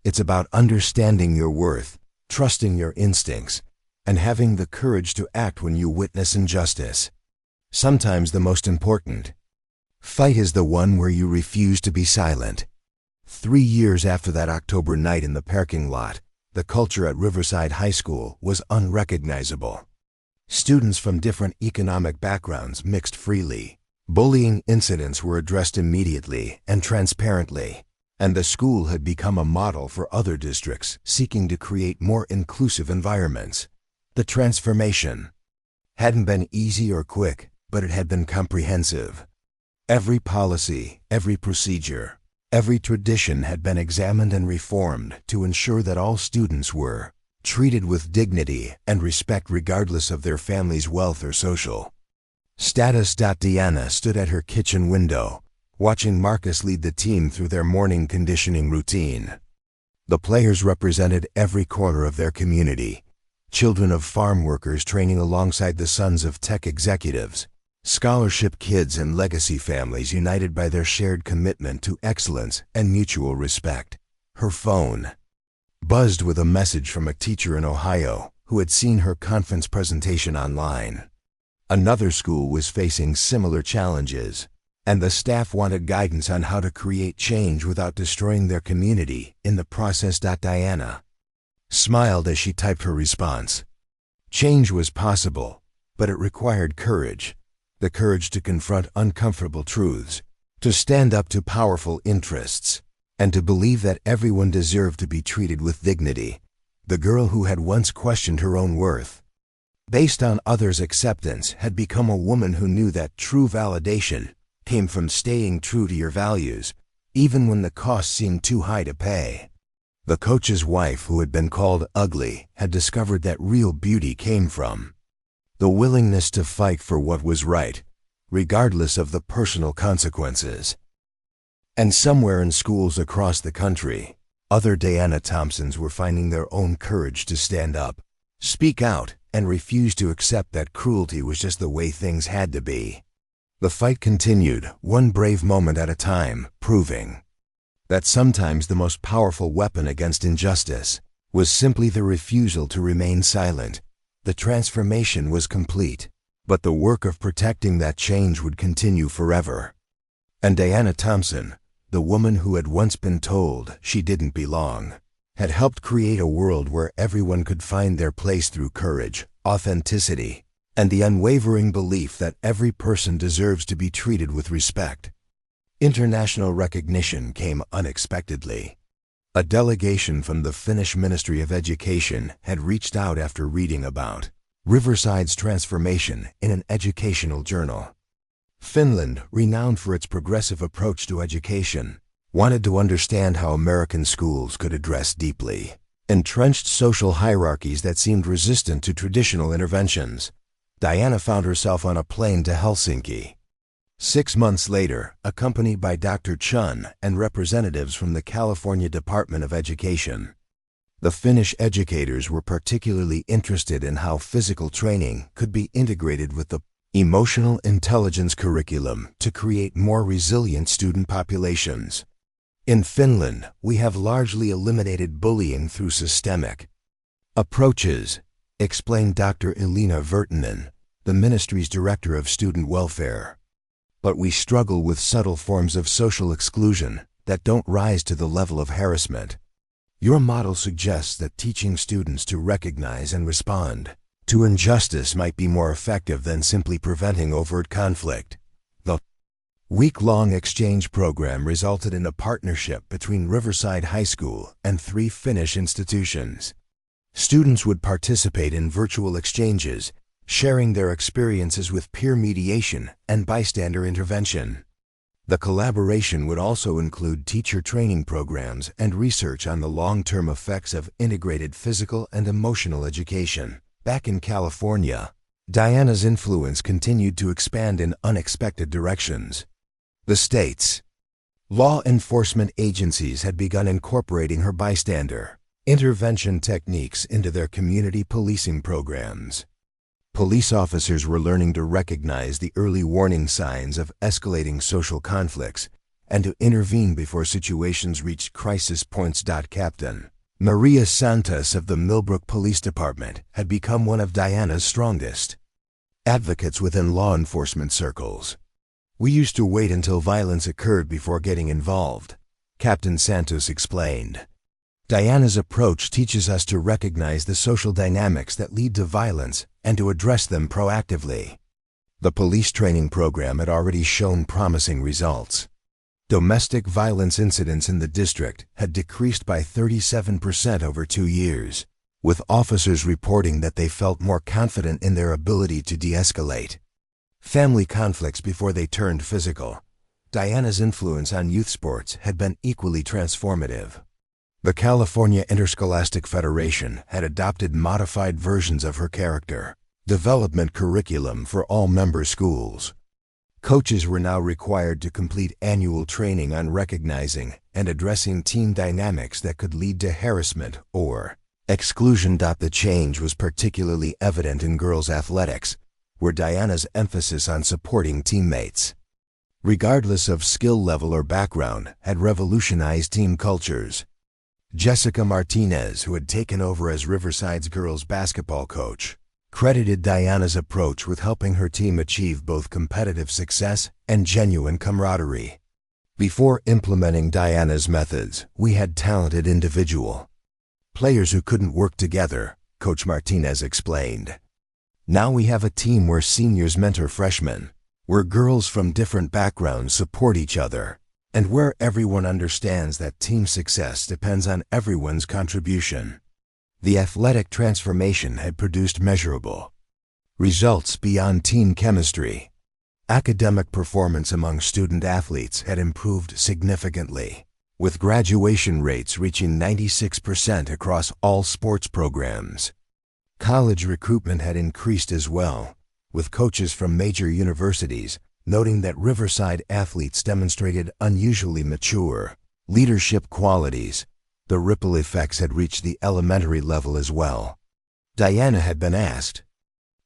It's about understanding your worth, trusting your instincts, and having the courage to act when you witness injustice. Sometimes the most important fight is the one where you refuse to be silent. 3 years after that October night in the parking lot, the culture at Riverside High School was unrecognizable. Students from different economic backgrounds mixed freely, Bullying incidents were addressed immediately and transparently, and the school had become a model for other districts seeking to create more inclusive environments. The transformation hadn't been easy or quick, but it had been comprehensive. Every policy, every procedure, every tradition had been examined and reformed to ensure that all students were treated with dignity and respect regardless of their family's wealth or social status. Diana stood at her kitchen window, watching Marcus lead the team through their morning conditioning routine. The players represented every corner of their community: children of farm workers training alongside the sons of tech executives, scholarship kids and legacy families united by their shared commitment to excellence and mutual respect. Her phone buzzed with a message from a teacher in Ohio who had seen her conference presentation online. Another school was facing similar challenges, and the staff wanted guidance on how to create change without destroying their community in the process. Diana smiled as she typed her response. Change was possible, but it required courage. The courage to confront uncomfortable truths, to stand up to powerful interests, and to believe that everyone deserved to be treated with dignity. The girl who had once questioned her own worth based on others' acceptance had become a woman who knew that true validation came from staying true to your values, even when the cost seemed too high to pay. The coach's wife, who had been called ugly, had discovered that real beauty came from the willingness to fight for what was right, regardless of the personal consequences. And somewhere in schools across the country, other Diana Thompsons were finding their own courage to stand up, speak out, and refuse to accept that cruelty was just the way things had to be. The fight continued, one brave moment at a time, proving that sometimes the most powerful weapon against injustice was simply the refusal to remain silent. The transformation was complete, but the work of protecting that change would continue forever. And Diana Thompson, the woman who had once been told she didn't belong, had helped create a world where everyone could find their place through courage, authenticity, and the unwavering belief that every person deserves to be treated with respect. International recognition came unexpectedly. A delegation from the Finnish Ministry of Education had reached out after reading about Riverside's transformation in an educational journal. Finland, renowned for its progressive approach to education, wanted to understand how American schools could address deeply entrenched social hierarchies that seemed resistant to traditional interventions. Diana found herself on a plane to Helsinki. 6 months later, accompanied by Dr. Chun and representatives from the California Department of Education. The Finnish educators were particularly interested in how physical training could be integrated with the emotional intelligence curriculum to create more resilient student populations. In Finland, we have largely eliminated bullying through systemic approaches, explained Dr. Elina Virtanen, the ministry's director of student welfare. But we struggle with subtle forms of social exclusion that don't rise to the level of harassment. Your model suggests that teaching students to recognize and respond to injustice might be more effective than simply preventing overt conflict. The week-long exchange program resulted in a partnership between Riverside High School and 3 Finnish institutions. Students would participate in virtual exchanges, sharing their experiences with peer mediation and bystander intervention. The collaboration would also include teacher training programs and research on the long-term effects of integrated physical and emotional education. Back in California, Diana's influence continued to expand in unexpected directions. The state's law enforcement agencies had begun incorporating her bystander intervention techniques into their community policing programs. Police officers were learning to recognize the early warning signs of escalating social conflicts and to intervene before situations reached crisis points. Captain Maria Santos of the Millbrook Police Department had become one of Diana's strongest advocates within law enforcement circles. "We used to wait until violence occurred before getting involved," Captain Santos explained. Diana's approach teaches us to recognize the social dynamics that lead to violence and to address them proactively. The police training program had already shown promising results. Domestic violence incidents in the district had decreased by 37% over 2 years, with officers reporting that they felt more confident in their ability to de-escalate family conflicts before they turned physical. Diana's influence on youth sports had been equally transformative. The California Interscholastic Federation had adopted modified versions of her character development curriculum for all member schools. Coaches were now required to complete annual training on recognizing and addressing team dynamics that could lead to harassment or exclusion. The change was particularly evident in girls' athletics, where Diana's emphasis on supporting teammates, regardless of skill level or background, had revolutionized team cultures. Jessica Martinez, who had taken over as Riverside's girls' basketball coach, credited Diana's approach with helping her team achieve both competitive success and genuine camaraderie. Before implementing Diana's methods, we had talented individual players who couldn't work together, Coach Martinez explained. Now we have a team where seniors mentor freshmen, where girls from different backgrounds support each other, and where everyone understands that team success depends on everyone's contribution. The athletic transformation had produced measurable results beyond team chemistry. Academic performance among student athletes had improved significantly, with graduation rates reaching 96% across all sports programs. College recruitment had increased as well, with coaches from major universities noting that Riverside athletes demonstrated unusually mature leadership qualities. The ripple effects had reached the elementary level as well. Diana had been asked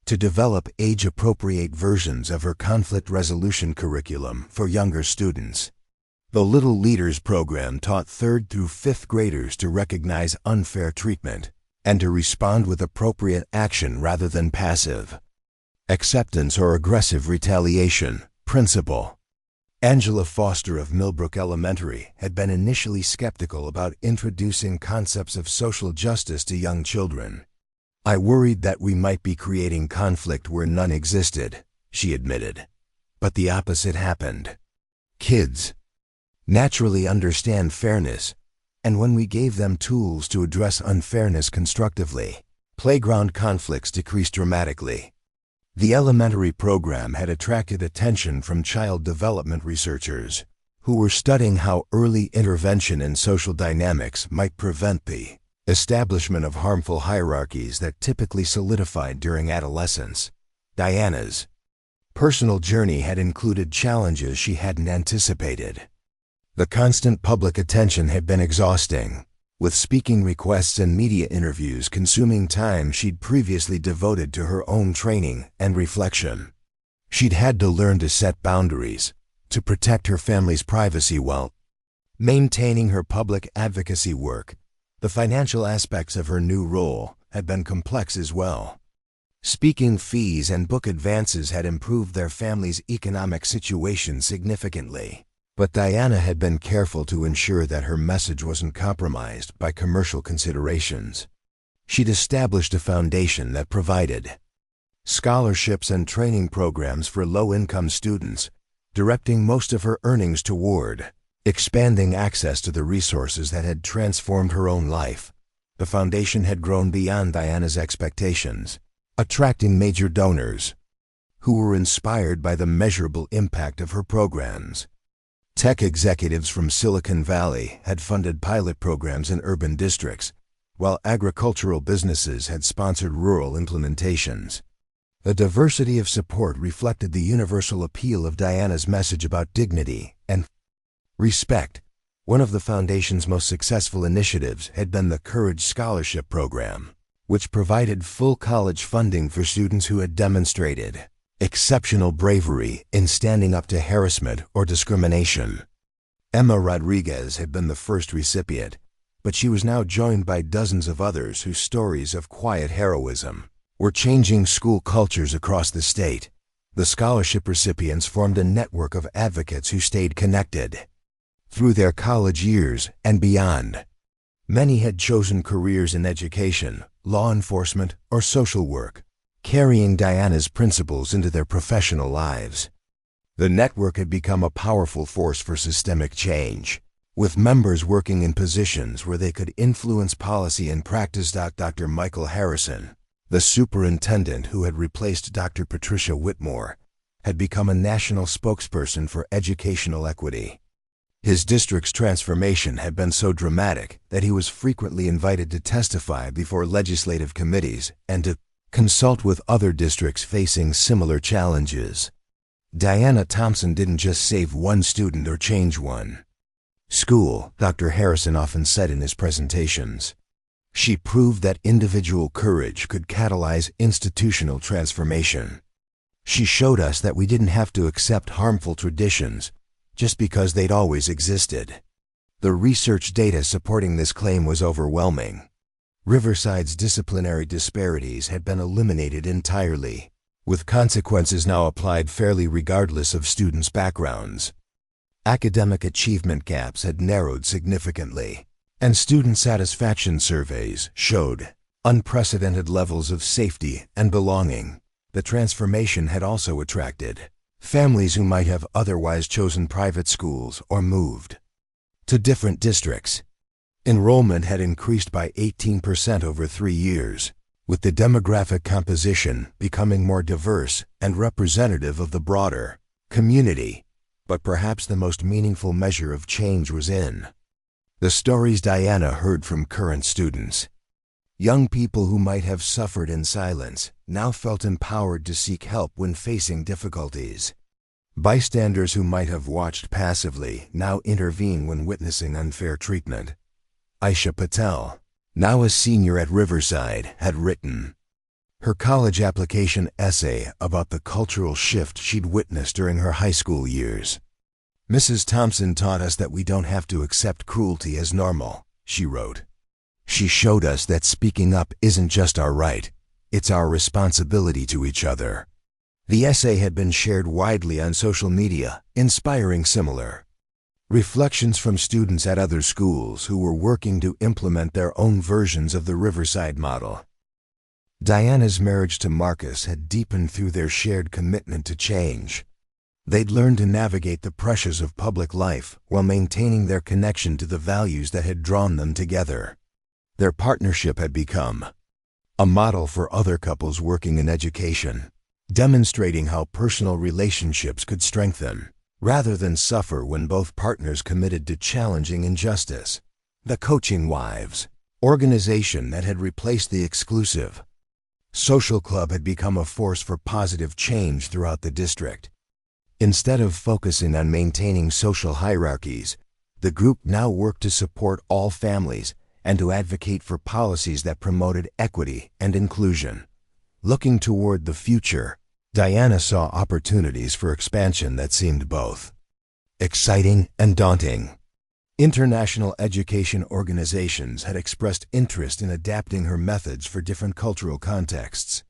to develop age-appropriate versions of her conflict resolution curriculum for younger students. The Little Leaders program taught 3rd through 5th graders to recognize unfair treatment and to respond with appropriate action rather than passive acceptance or aggressive retaliation. Principal Angela Foster of Millbrook Elementary had been initially skeptical about introducing concepts of social justice to young children. "I worried that we might be creating conflict where none existed," she admitted. But the opposite happened. Kids naturally understand fairness, and when we gave them tools to address unfairness constructively, playground conflicts decreased dramatically. The elementary program had attracted attention from child development researchers who were studying how early intervention in social dynamics might prevent the establishment of harmful hierarchies that typically solidified during adolescence. Diana's personal journey had included challenges she hadn't anticipated. The constant public attention had been exhausting, with speaking requests and media interviews consuming time she'd previously devoted to her own training and reflection. She'd had to learn to set boundaries, to protect her family's privacy while maintaining her public advocacy work. The financial aspects of her new role had been complex as well. Speaking fees and book advances had improved their family's economic situation significantly. But Diana had been careful to ensure that her message wasn't compromised by commercial considerations. She'd established a foundation that provided scholarships and training programs for low-income students, directing most of her earnings toward expanding access to the resources that had transformed her own life. The foundation had grown beyond Diana's expectations, attracting major donors who were inspired by the measurable impact of her programs. Tech executives from Silicon Valley had funded pilot programs in urban districts, while agricultural businesses had sponsored rural implementations. The diversity of support reflected the universal appeal of Diana's message about dignity and respect. One of the foundation's most successful initiatives had been the Courage Scholarship Program, which provided full college funding for students who had demonstrated exceptional bravery in standing up to harassment or discrimination. Emma Rodriguez had been the first recipient, but she was now joined by dozens of others whose stories of quiet heroism were changing school cultures across the state. The scholarship recipients formed a network of advocates who stayed connected through their college years and beyond. Many had chosen careers in education, law enforcement, or social work, carrying Diana's principles into their professional lives. The network had become a powerful force for systemic change, with members working in positions where they could influence policy and practice. Dr. Michael Harrison, the superintendent who had replaced Dr. Patricia Whitmore, had become a national spokesperson for educational equity. His district's transformation had been so dramatic that he was frequently invited to testify before legislative committees and to consult with other districts facing similar challenges. Diana Thompson didn't just save one student or change one school, Dr. Harrison often said in his presentations. She proved that individual courage could catalyze institutional transformation. She showed us that we didn't have to accept harmful traditions just because they'd always existed. The research data supporting this claim was overwhelming. Riverside's disciplinary disparities had been eliminated entirely, with consequences now applied fairly regardless of students' backgrounds. Academic achievement gaps had narrowed significantly, and student satisfaction surveys showed unprecedented levels of safety and belonging. The transformation had also attracted families who might have otherwise chosen private schools or moved to different districts. Enrollment had increased by 18% over 3 years, with the demographic composition becoming more diverse and representative of the broader community. But perhaps the most meaningful measure of change was in the stories Diana heard from current students. Young people who might have suffered in silence now felt empowered to seek help when facing difficulties. Bystanders who might have watched passively now intervene when witnessing unfair treatment. Aisha Patel, now a senior at Riverside, had written her college application essay about the cultural shift she'd witnessed during her high school years. "Mrs. Thompson taught us that we don't have to accept cruelty as normal," she wrote. "She showed us that speaking up isn't just our right, it's our responsibility to each other." The essay had been shared widely on social media, inspiring similar reflections from students at other schools who were working to implement their own versions of the Riverside model. Diana's marriage to Marcus had deepened through their shared commitment to change. They'd learned to navigate the pressures of public life while maintaining their connection to the values that had drawn them together. Their partnership had become a model for other couples working in education, demonstrating how personal relationships could strengthen rather than suffer when both partners committed to challenging injustice. The Coaching Wives organization that had replaced the exclusive social club had become a force for positive change throughout the district. Instead of focusing on maintaining social hierarchies, the group now worked to support all families and to advocate for policies that promoted equity and inclusion. Looking toward the future, Diana saw opportunities for expansion that seemed both exciting and daunting. International education organizations had expressed interest in adapting her methods for different cultural contexts.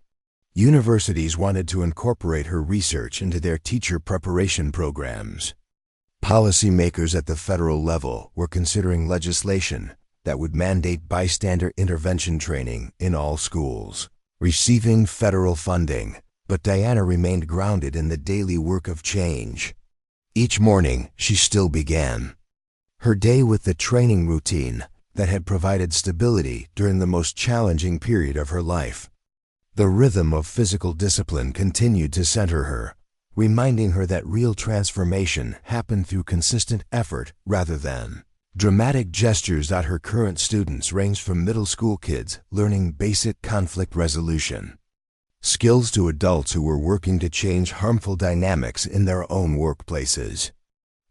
Universities wanted to incorporate her research into their teacher preparation programs. Policymakers at the federal level were considering legislation that would mandate bystander intervention training in all schools, receiving federal funding. But Diana remained grounded in the daily work of change. Each morning, she still began her day with the training routine that had provided stability during the most challenging period of her life. The rhythm of physical discipline continued to center her, reminding her that real transformation happened through consistent effort rather than dramatic gestures. Her current students ranged from middle school kids learning basic conflict resolution skills to adults who were working to change harmful dynamics in their own workplaces.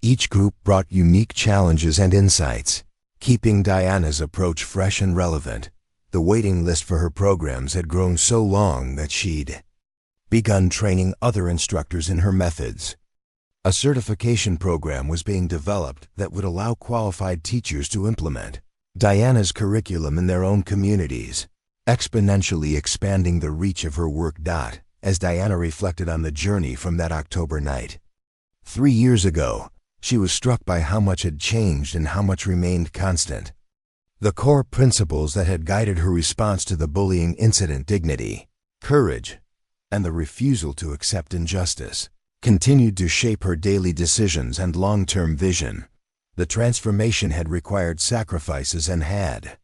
Each group brought unique challenges and insights, keeping Diana's approach fresh and relevant. The waiting list for her programs had grown so long that she'd begun training other instructors in her methods. A certification program was being developed that would allow qualified teachers to implement Diana's curriculum in their own communities, exponentially expanding the reach of her work. As Diana reflected on the journey from that October night 3 years ago, she was struck by how much had changed and how much remained constant. The core principles that had guided her response to the bullying incident — dignity, courage, and the refusal to accept injustice continued to shape her daily decisions and long-term vision. The transformation had required sacrifices and had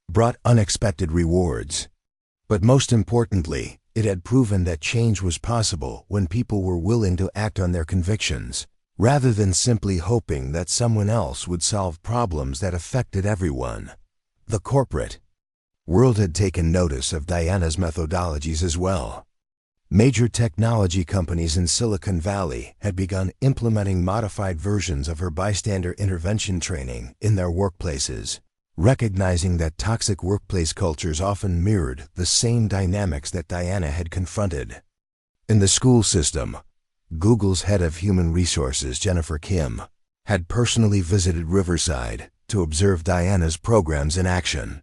brought unexpected rewards. But most importantly, it had proven that change was possible when people were willing to act on their convictions, rather than simply hoping that someone else would solve problems that affected everyone. The corporate world had taken notice of Diana's methodologies as well. Major technology companies in Silicon Valley had begun implementing modified versions of her bystander intervention training in their workplaces, recognizing that toxic workplace cultures often mirrored the same dynamics that Diana had confronted. In the school system, Google's head of human resources, Jennifer Kim, had personally visited Riverside to observe Diana's programs in action.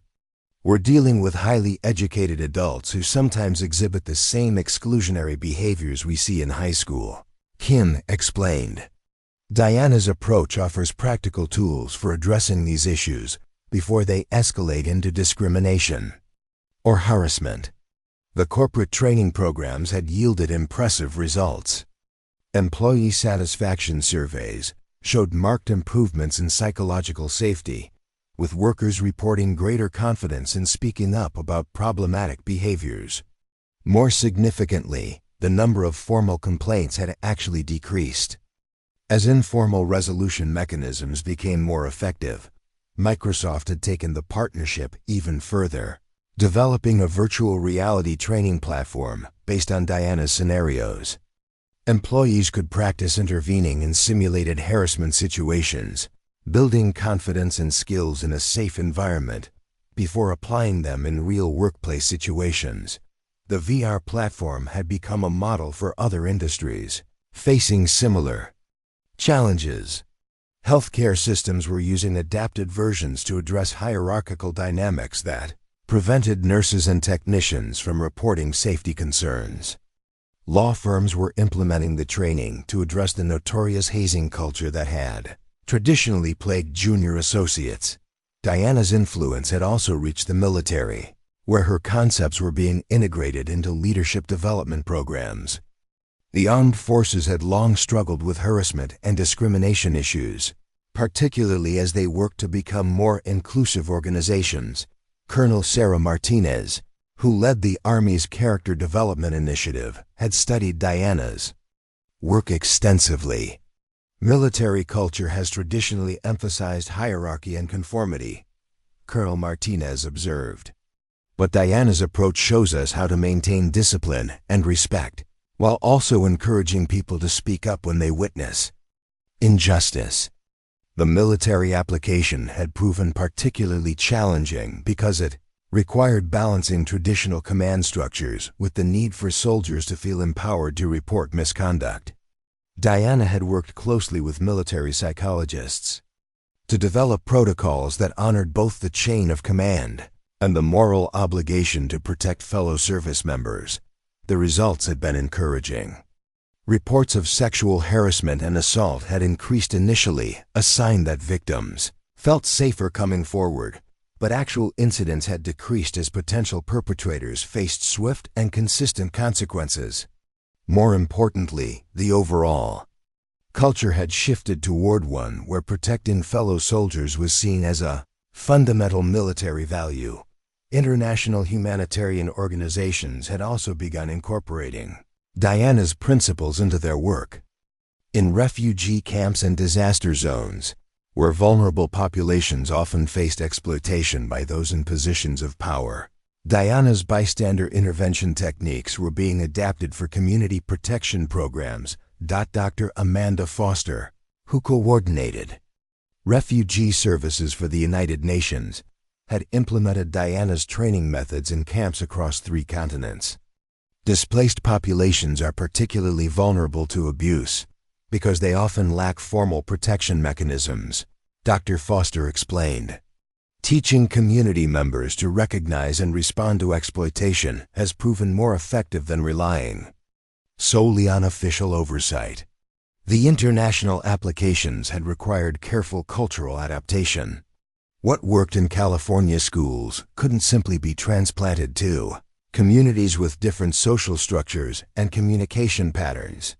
"We're dealing with highly educated adults who sometimes exhibit the same exclusionary behaviors we see in high school," Kim explained. Diana's approach offers practical tools for addressing these issues before they escalate into discrimination or harassment. The corporate training programs had yielded impressive results. Employee satisfaction surveys showed marked improvements in psychological safety, with workers reporting greater confidence in speaking up about problematic behaviors. More significantly, the number of formal complaints had actually decreased. As informal resolution mechanisms became more effective, Microsoft had taken the partnership even further, developing a virtual reality training platform based on Diana's scenarios. Employees could practice intervening in simulated harassment situations, building confidence and skills in a safe environment before applying them in real workplace situations. The VR platform had become a model for other industries facing similar challenges. Healthcare systems were using adapted versions to address hierarchical dynamics that prevented nurses and technicians from reporting safety concerns. Law firms were implementing the training to address the notorious hazing culture that had traditionally plagued junior associates. Diana's influence had also reached the military, where her concepts were being integrated into leadership development programs. The armed forces had long struggled with harassment and discrimination issues, particularly as they worked to become more inclusive organizations. Colonel Sarah Martinez, who led the Army's Character Development Initiative, had studied Diana's work extensively. "Military culture has traditionally emphasized hierarchy and conformity," Colonel Martinez observed. "But Diana's approach shows us how to maintain discipline and respect, while also encouraging people to speak up when they witness injustice." The military application had proven particularly challenging because it required balancing traditional command structures with the need for soldiers to feel empowered to report misconduct. Diana had worked closely with military psychologists to develop protocols that honored both the chain of command and the moral obligation to protect fellow service members. The results had been encouraging. Reports of sexual harassment and assault had increased initially, a sign that victims felt safer coming forward, but actual incidents had decreased as potential perpetrators faced swift and consistent consequences. More importantly, the overall culture had shifted toward one where protecting fellow soldiers was seen as a fundamental military value. International humanitarian organizations had also begun incorporating Diana's principles into their work. In refugee camps and disaster zones, where vulnerable populations often faced exploitation by those in positions of power, Diana's bystander intervention techniques were being adapted for community protection programs. Dr. Amanda Foster, who coordinated refugee services for the United Nations, had implemented Diana's training methods in camps across 3 continents. Displaced populations are particularly vulnerable to abuse because they often lack formal protection mechanisms, Dr. Foster explained. Teaching community members to recognize and respond to exploitation has proven more effective than relying solely on official oversight. The international applications had required careful cultural adaptation. What worked in California schools couldn't simply be transplanted to communities with different social structures and communication patterns.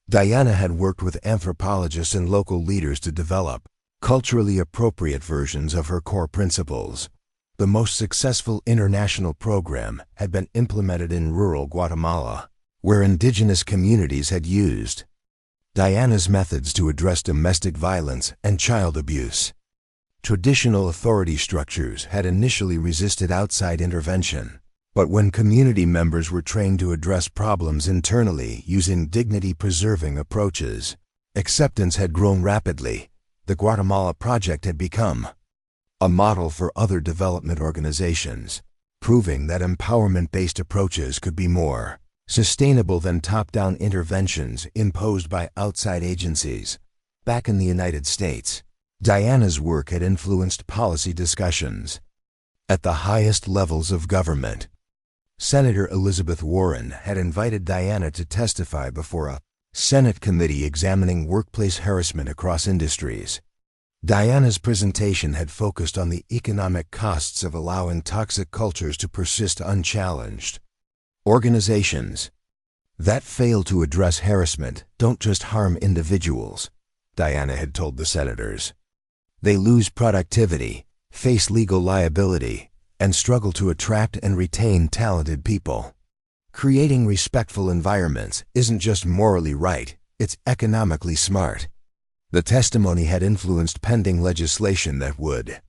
Diana had worked with anthropologists and local leaders to develop culturally appropriate versions of her core principles. The most successful international program had been implemented in rural Guatemala, where indigenous communities had used Diana's methods to address domestic violence and child abuse. Traditional authority structures had initially resisted outside intervention, but when community members were trained to address problems internally using dignity-preserving approaches, acceptance had grown rapidly. The Guatemala Project had become a model for other development organizations, proving that empowerment-based approaches could be more sustainable than top-down interventions imposed by outside agencies. Back in the United States, Diana's work had influenced policy discussions at the highest levels of government. Senator Elizabeth Warren had invited Diana to testify before a Senate committee examining workplace harassment across industries. Diana's presentation had focused on the economic costs of allowing toxic cultures to persist unchallenged. Organizations that fail to address harassment don't just harm individuals, Diana had told the senators. They lose productivity, face legal liability, and struggle to attract and retain talented people. Creating respectful environments isn't just morally right, it's economically smart. The testimony had influenced pending legislation that would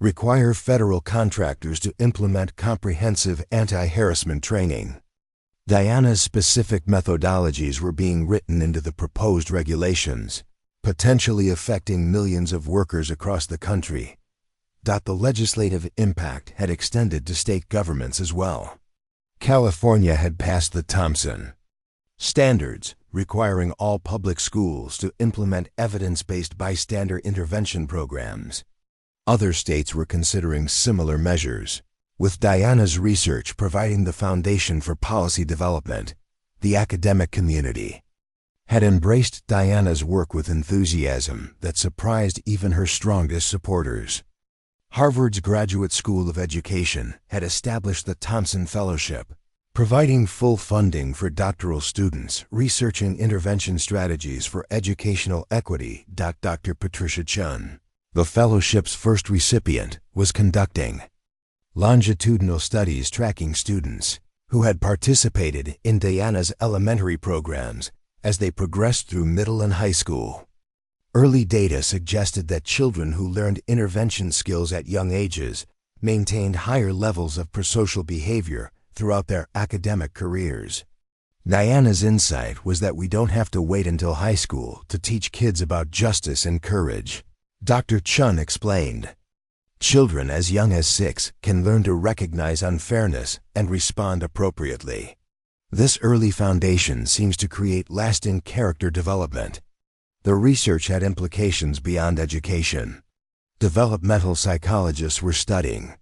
require federal contractors to implement comprehensive anti-harassment training. Diana's specific methodologies were being written into the proposed regulations, potentially affecting millions of workers across the country. The legislative impact had extended to state governments as well. California had passed the Thompson standards, requiring all public schools to implement evidence-based bystander intervention programs. Other states were considering similar measures, with Diana's research providing the foundation for policy development. The academic community had embraced Diana's work with enthusiasm that surprised even her strongest supporters. Harvard's Graduate School of Education had established the Thompson Fellowship, providing full funding for doctoral students researching intervention strategies for educational equity. Dr. Patricia Chun, the fellowship's first recipient, was conducting longitudinal studies tracking students who had participated in Diana's elementary programs as they progressed through middle and high school. Early data suggested that children who learned intervention skills at young ages maintained higher levels of prosocial behavior throughout their academic careers. Diana's insight was that we don't have to wait until high school to teach kids about justice and courage. Dr. Chun explained, children as young as 6 can learn to recognize unfairness and respond appropriately. This early foundation seems to create lasting character development. The research had implications beyond education. Developmental psychologists were studying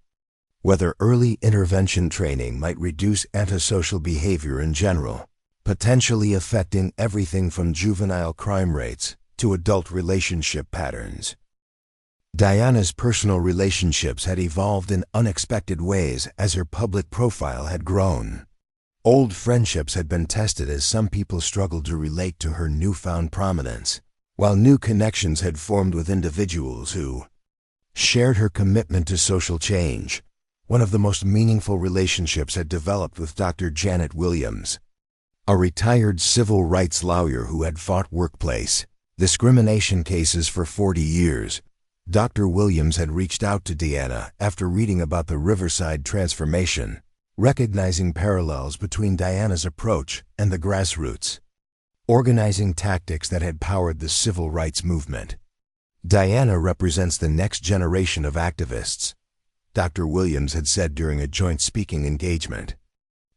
whether early intervention training might reduce antisocial behavior in general, potentially affecting everything from juvenile crime rates to adult relationship patterns. Diana's personal relationships had evolved in unexpected ways as her public profile had grown. Old friendships had been tested as some people struggled to relate to her newfound prominence, while new connections had formed with individuals who shared her commitment to social change. One of the most meaningful relationships had developed with Dr. Janet Williams, a retired civil rights lawyer who had fought workplace discrimination cases for 40 years. Dr. Williams had reached out to Diana after reading about the Riverside transformation, recognizing parallels between Diana's approach and the grassroots organizing tactics that had powered the civil rights movement. Diana represents the next generation of activists, Dr. Williams had said during a joint speaking engagement.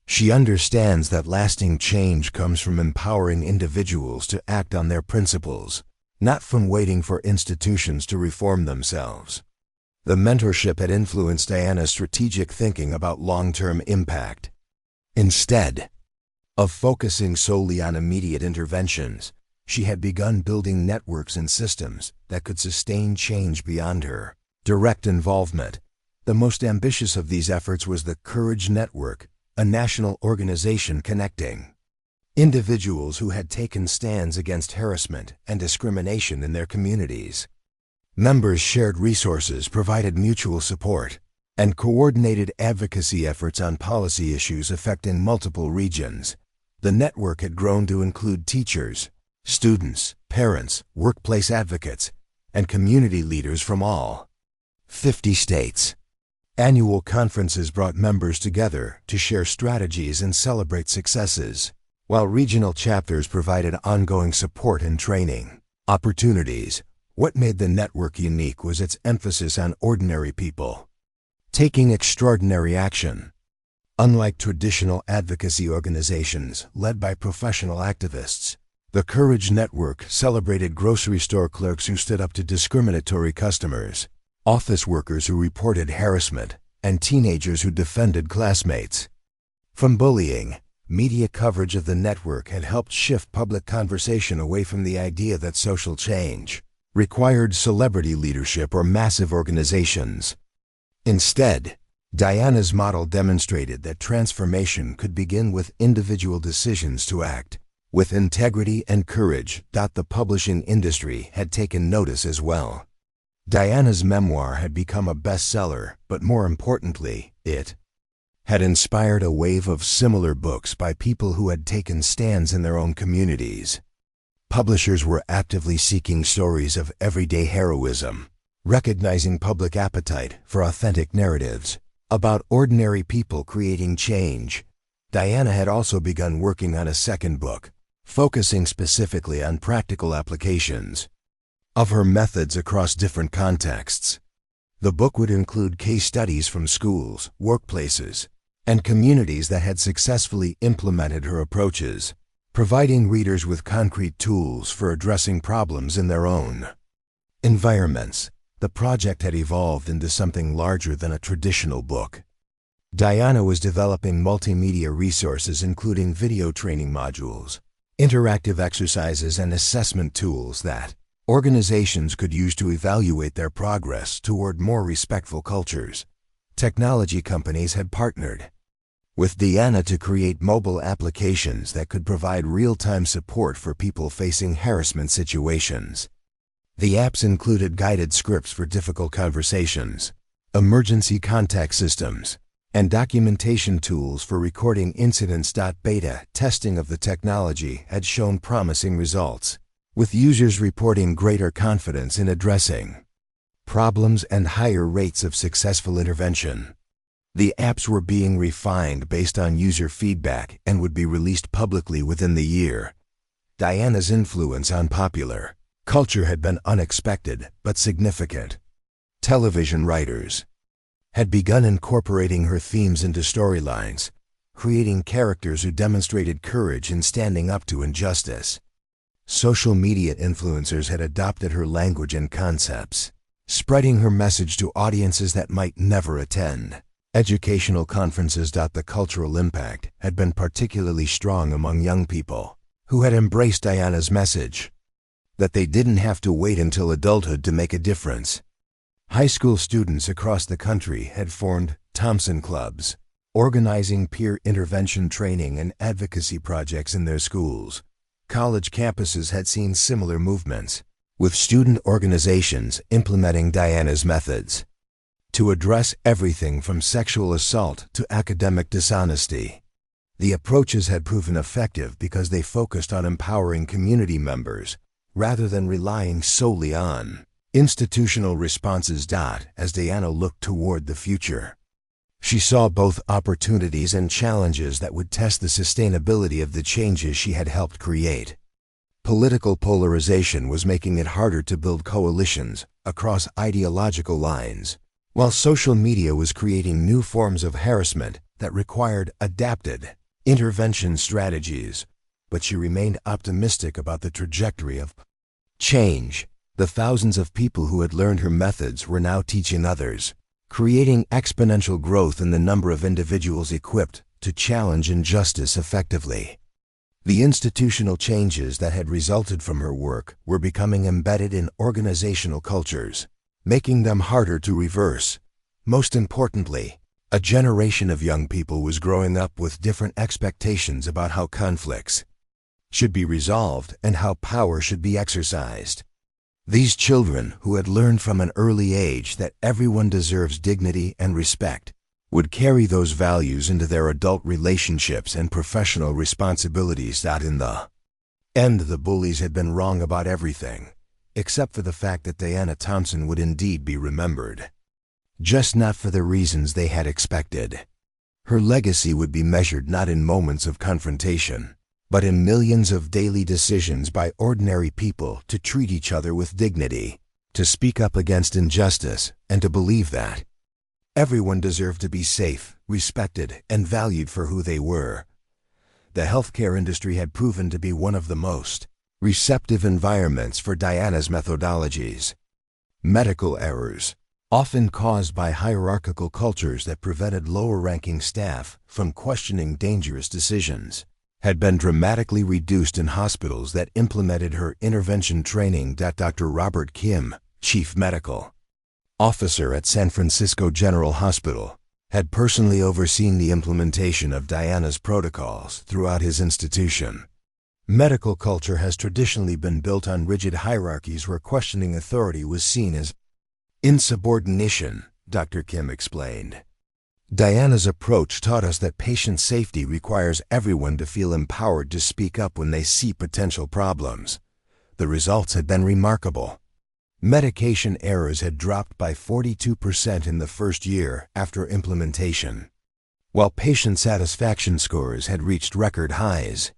She understands that lasting change comes from empowering individuals to act on their principles, not from waiting for institutions to reform themselves. The mentorship had influenced Diana's strategic thinking about long-term impact. Instead of focusing solely on immediate interventions, she had begun building networks and systems that could sustain change beyond her direct involvement. The most ambitious of these efforts was the Courage Network, a national organization connecting individuals who had taken stands against harassment and discrimination in their communities. Members shared resources, provided mutual support, and coordinated advocacy efforts on policy issues affecting multiple regions. The network had grown to include teachers, students, parents, workplace advocates, and community leaders from all 50 states. Annual conferences brought members together to share strategies and celebrate successes, while regional chapters provided ongoing support and training opportunities. What made the network unique was its emphasis on ordinary people taking extraordinary action. Unlike traditional advocacy organizations led by professional activists, the Courage Network celebrated grocery store clerks who stood up to discriminatory customers, office workers who reported harassment, and teenagers who defended classmates from bullying. Media coverage of the network had helped shift public conversation away from the idea that social change required celebrity leadership or massive organizations. Instead, Diana's model demonstrated that transformation could begin with individual decisions to act with integrity and courage. The publishing industry had taken notice as well. Diana's memoir had become a bestseller, but more importantly, it had inspired a wave of similar books by people who had taken stands in their own communities. Publishers were actively seeking stories of everyday heroism, recognizing public appetite for authentic narratives about ordinary people creating change. Diana had also begun working on a second book, focusing specifically on practical applications of her methods across different contexts. The book would include case studies from schools, workplaces, and communities that had successfully implemented her approaches, providing readers with concrete tools for addressing problems in their own environments. The project had evolved into something larger than a traditional book. Diana was developing multimedia resources including video training modules, interactive exercises, and assessment tools that organizations could use to evaluate their progress toward more respectful cultures. Technology companies had partnered with Diana to create mobile applications that could provide real-time support for people facing harassment situations. The apps included guided scripts for difficult conversations, emergency contact systems, and documentation tools for recording incidents. Beta testing of the technology had shown promising results, with users reporting greater confidence in addressing problems and higher rates of successful intervention. The apps were being refined based on user feedback and would be released publicly within the year. Diana's influence on popular culture had been unexpected but significant. Television writers had begun incorporating her themes into storylines, creating characters who demonstrated courage in standing up to injustice. Social media influencers had adopted her language and concepts, spreading her message to audiences that might never attend educational conferences. The cultural impact had been particularly strong among young people who had embraced Diana's message that they didn't have to wait until adulthood to make a difference. High school students across the country had formed Thompson clubs, organizing peer intervention training and advocacy projects in their schools. College campuses had seen similar movements, with student organizations implementing Diana's methods to address everything from sexual assault to academic dishonesty. The approaches had proven effective because they focused on empowering community members rather than relying solely on institutional responses. As Diana looked toward the future, she saw both opportunities and challenges that would test the sustainability of the changes she had helped create. Political polarization was making it harder to build coalitions across ideological lines, while social media was creating new forms of harassment that required adapted intervention strategies. But she remained optimistic about the trajectory of change. The thousands of people who had learned her methods were now teaching others, creating exponential growth in the number of individuals equipped to challenge injustice effectively. The institutional changes that had resulted from her work were becoming embedded in organizational cultures, making them harder to reverse. Most importantly, A generation of young people was growing up with different expectations about how conflicts should be resolved and how power should be exercised. These children, who had learned from an early age that everyone deserves dignity and respect, would carry those values into their adult relationships and professional responsibilities. In the end, the bullies had been wrong about everything, except for the fact that Diana Thompson would indeed be remembered. Just not for the reasons they had expected. Her legacy would be measured not in moments of confrontation, but in millions of daily decisions by ordinary people to treat each other with dignity, to speak up against injustice, and to believe that everyone deserved to be safe, respected, and valued for who they were. The healthcare industry had proven to be one of the most receptive environments for Diana's methodologies. Medical errors, often caused by hierarchical cultures that prevented lower-ranking staff from questioning dangerous decisions, had been dramatically reduced in hospitals that implemented her intervention training. Dr. Robert Kim, chief medical officer at San Francisco General Hospital, had personally overseen the implementation of Diana's protocols throughout his institution. Medical culture has traditionally been built on rigid hierarchies where questioning authority was seen as insubordination, Dr. Kim explained. Diana's approach taught us that patient safety requires everyone to feel empowered to speak up when they see potential problems. The results had been remarkable. Medication errors had dropped by 42% in the first year after implementation, while patient satisfaction scores had reached record highs.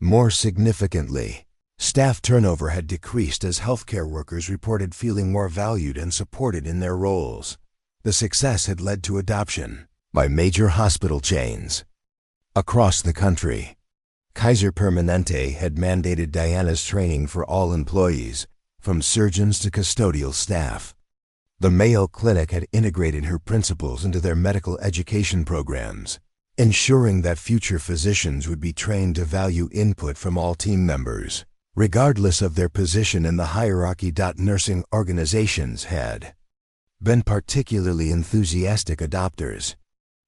More significantly, staff turnover had decreased as healthcare workers reported feeling more valued and supported in their roles. The success had led to adoption by major hospital chains across the country. Kaiser Permanente had mandated Diana's training for all employees, from surgeons to custodial staff. The Mayo Clinic had integrated her principles into their medical education programs, ensuring that future physicians would be trained to value input from all team members, regardless of their position in the hierarchy. Nursing organizations had been particularly enthusiastic adopters.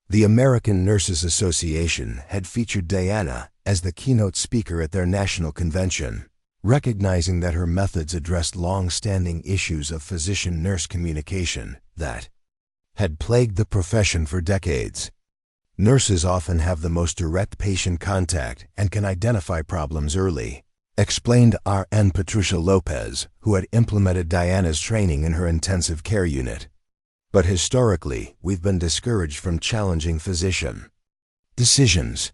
The American Nurses Association had featured Diana as the keynote speaker at their national convention, recognizing that her methods addressed long-standing issues of physician-nurse communication that had plagued the profession for decades. Nurses often have the most direct patient contact and can identify problems early, explained RN Patricia Lopez, who had implemented Diana's training in her intensive care unit. But historically, we've been discouraged from challenging physician decisions.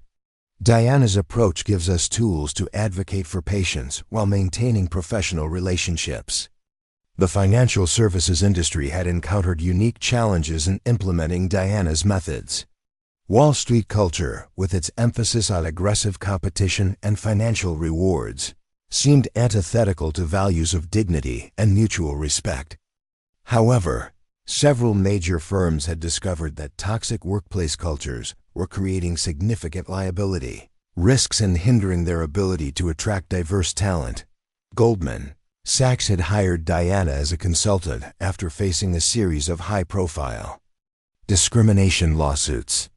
Diana's approach gives us tools to advocate for patients while maintaining professional relationships. The financial services industry had encountered unique challenges in implementing Diana's methods. Wall Street culture, with its emphasis on aggressive competition and financial rewards, seemed antithetical to values of dignity and mutual respect. However, several major firms had discovered that toxic workplace cultures were creating significant liability risks and hindering their ability to attract diverse talent. Goldman Sachs had hired Diana as a consultant after facing a series of high-profile discrimination lawsuits.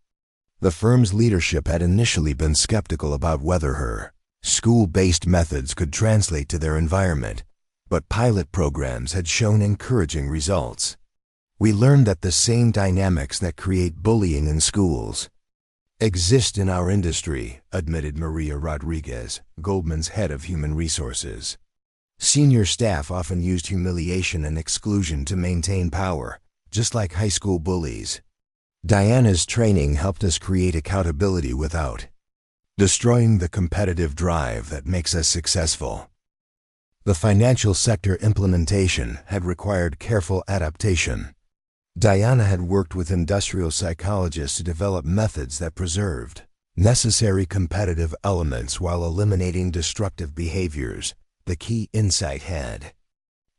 The firm's leadership had initially been skeptical about whether her school-based methods could translate to their environment, but pilot programs had shown encouraging results. We learned that the same dynamics that create bullying in schools exist in our industry, admitted Maria Rodriguez, Goldman's head of human resources. Senior staff often used humiliation and exclusion to maintain power, just like high school bullies. Diana's training helped us create accountability without destroying the competitive drive that makes us successful. The financial sector implementation had required careful adaptation. Diana had worked with industrial psychologists to develop methods that preserved necessary competitive elements while eliminating destructive behaviors. The key insight had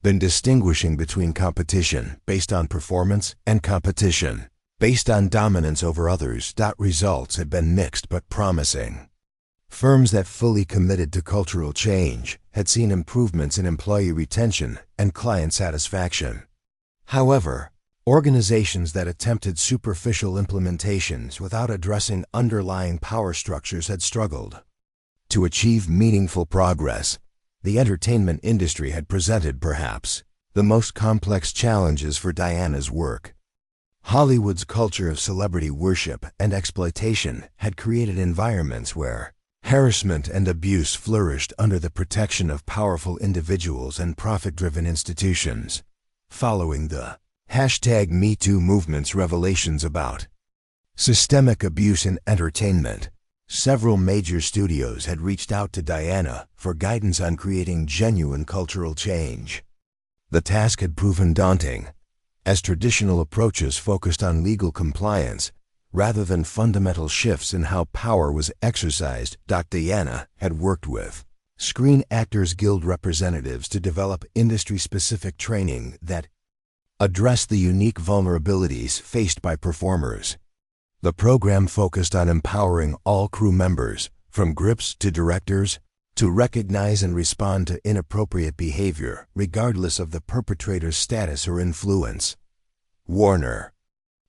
been distinguishing between competition based on performance and competition based on dominance over others. Results had been mixed but promising. Firms that fully committed to cultural change had seen improvements in employee retention and client satisfaction. However, Organizations that attempted superficial implementations without addressing underlying power structures had struggled. To achieve meaningful progress, the entertainment industry had presented, perhaps, the most complex challenges for Diana's work. Hollywood's culture of celebrity worship and exploitation had created environments where harassment and abuse flourished under the protection of powerful individuals and profit-driven institutions. Following the #MeToo movement's revelations about systemic abuse in entertainment, several major studios had reached out to Diana for guidance on creating genuine cultural change. The task had proven daunting, as traditional approaches focused on legal compliance rather than fundamental shifts in how power was exercised. Diana had worked with Screen Actors Guild representatives to develop industry-specific training that addressed the unique vulnerabilities faced by performers. The program focused on empowering all crew members, from grips to directors, to recognize and respond to inappropriate behavior, regardless of the perpetrator's status or influence. Warner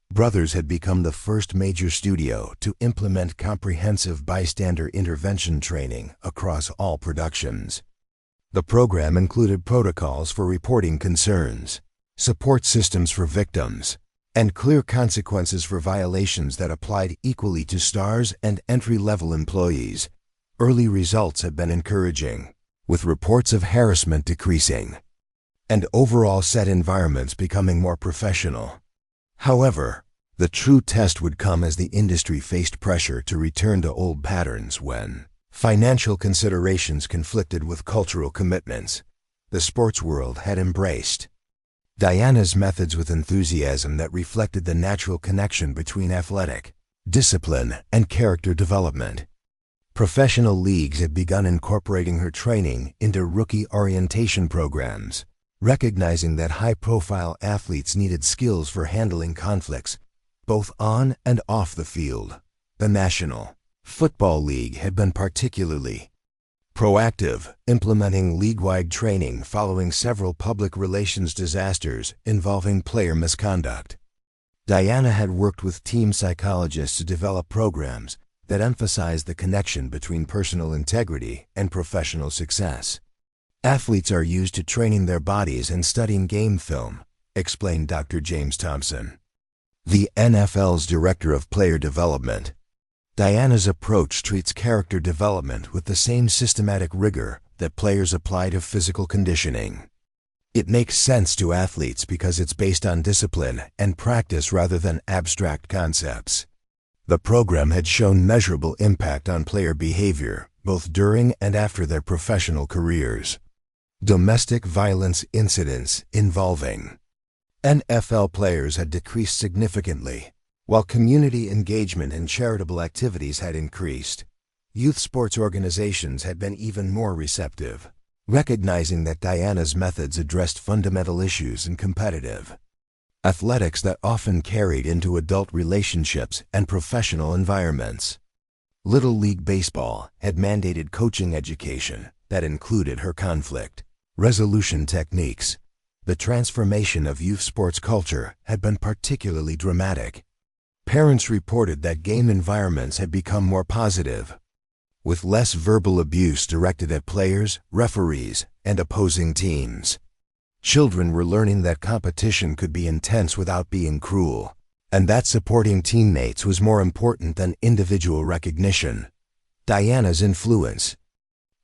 Brothers had become the first major studio to implement comprehensive bystander intervention training across all productions. The program included protocols for reporting concerns, support systems for victims, and clear consequences for violations that applied equally to stars and entry-level employees. Early results have been encouraging, with reports of harassment decreasing and overall set environments becoming more professional. However, the true test would come as the industry faced pressure to return to old patterns when financial considerations conflicted with cultural commitments the sports world had embraced. Diana's methods with enthusiasm that reflected the natural connection between athletic discipline and character development. Professional leagues had begun incorporating her training into rookie orientation programs, recognizing that high-profile athletes needed skills for handling conflicts, both on and off the field. The National Football League had been particularly proactive, implementing league-wide training following several public relations disasters involving player misconduct. Diana had worked with team psychologists to develop programs that emphasized the connection between personal integrity and professional success. Athletes are used to training their bodies and studying game film, explained Dr. James Thompson, the NFL's Director of Player Development. Diana's approach treats character development with the same systematic rigor that players apply to physical conditioning. It makes sense to athletes because it's based on discipline and practice rather than abstract concepts. The program had shown measurable impact on player behavior, both during and after their professional careers. Domestic violence incidents involving NFL players had decreased significantly, while community engagement and charitable activities had increased. Youth sports organizations had been even more receptive, recognizing that Diana's methods addressed fundamental issues in competitive athletics that often carried into adult relationships and professional environments. Little League Baseball had mandated coaching education that included her conflict resolution techniques. The transformation of youth sports culture had been particularly dramatic. Parents reported that game environments had become more positive, with less verbal abuse directed at players, referees, and opposing teams. Children were learning that competition could be intense without being cruel, and that supporting teammates was more important than individual recognition. Diana's influence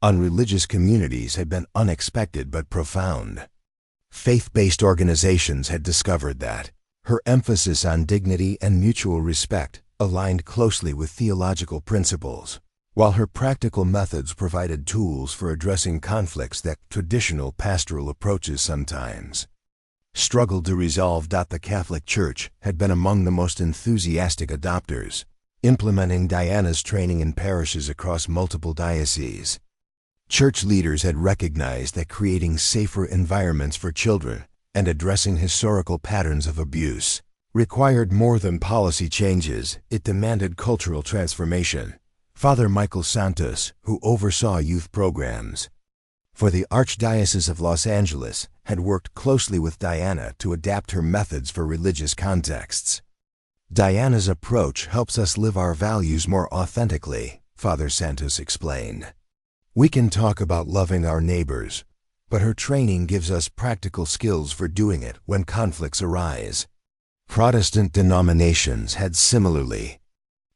on religious communities had been unexpected but profound. Faith-based organizations had discovered that her emphasis on dignity and mutual respect aligned closely with theological principles, while her practical methods provided tools for addressing conflicts that traditional pastoral approaches sometimes struggled to resolve. The Catholic Church had been among the most enthusiastic adopters, implementing Diana's training in parishes across multiple dioceses. Church leaders had recognized that creating safer environments for children and addressing historical patterns of abuse required more than policy changes. It demanded cultural transformation. Father Michael Santos, who oversaw youth programs for the Archdiocese of Los Angeles, had worked closely with Diana to adapt her methods for religious contexts. Diana's approach helps us live our values more authentically, Father Santos explained. We can talk about loving our neighbors, but her training gives us practical skills for doing it when conflicts arise. Protestant denominations had similarly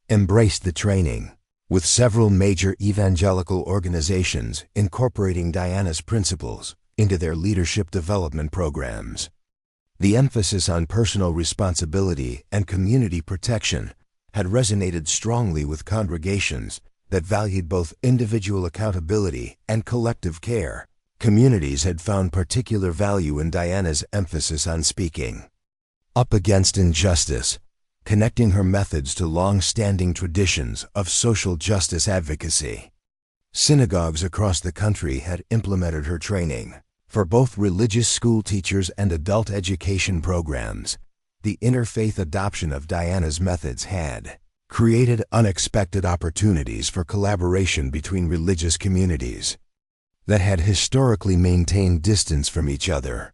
embraced the training, with several major evangelical organizations incorporating Diana's principles into their leadership development programs. The emphasis on personal responsibility and community protection had resonated strongly with congregations that valued both individual accountability and collective care. Communities had found particular value in Diana's emphasis on speaking up against injustice, connecting her methods to long-standing traditions of social justice advocacy. Synagogues across the country had implemented her training. For both religious school teachers and adult education programs, the interfaith adoption of Diana's methods had created unexpected opportunities for collaboration between religious communities that had historically maintained distance from each other.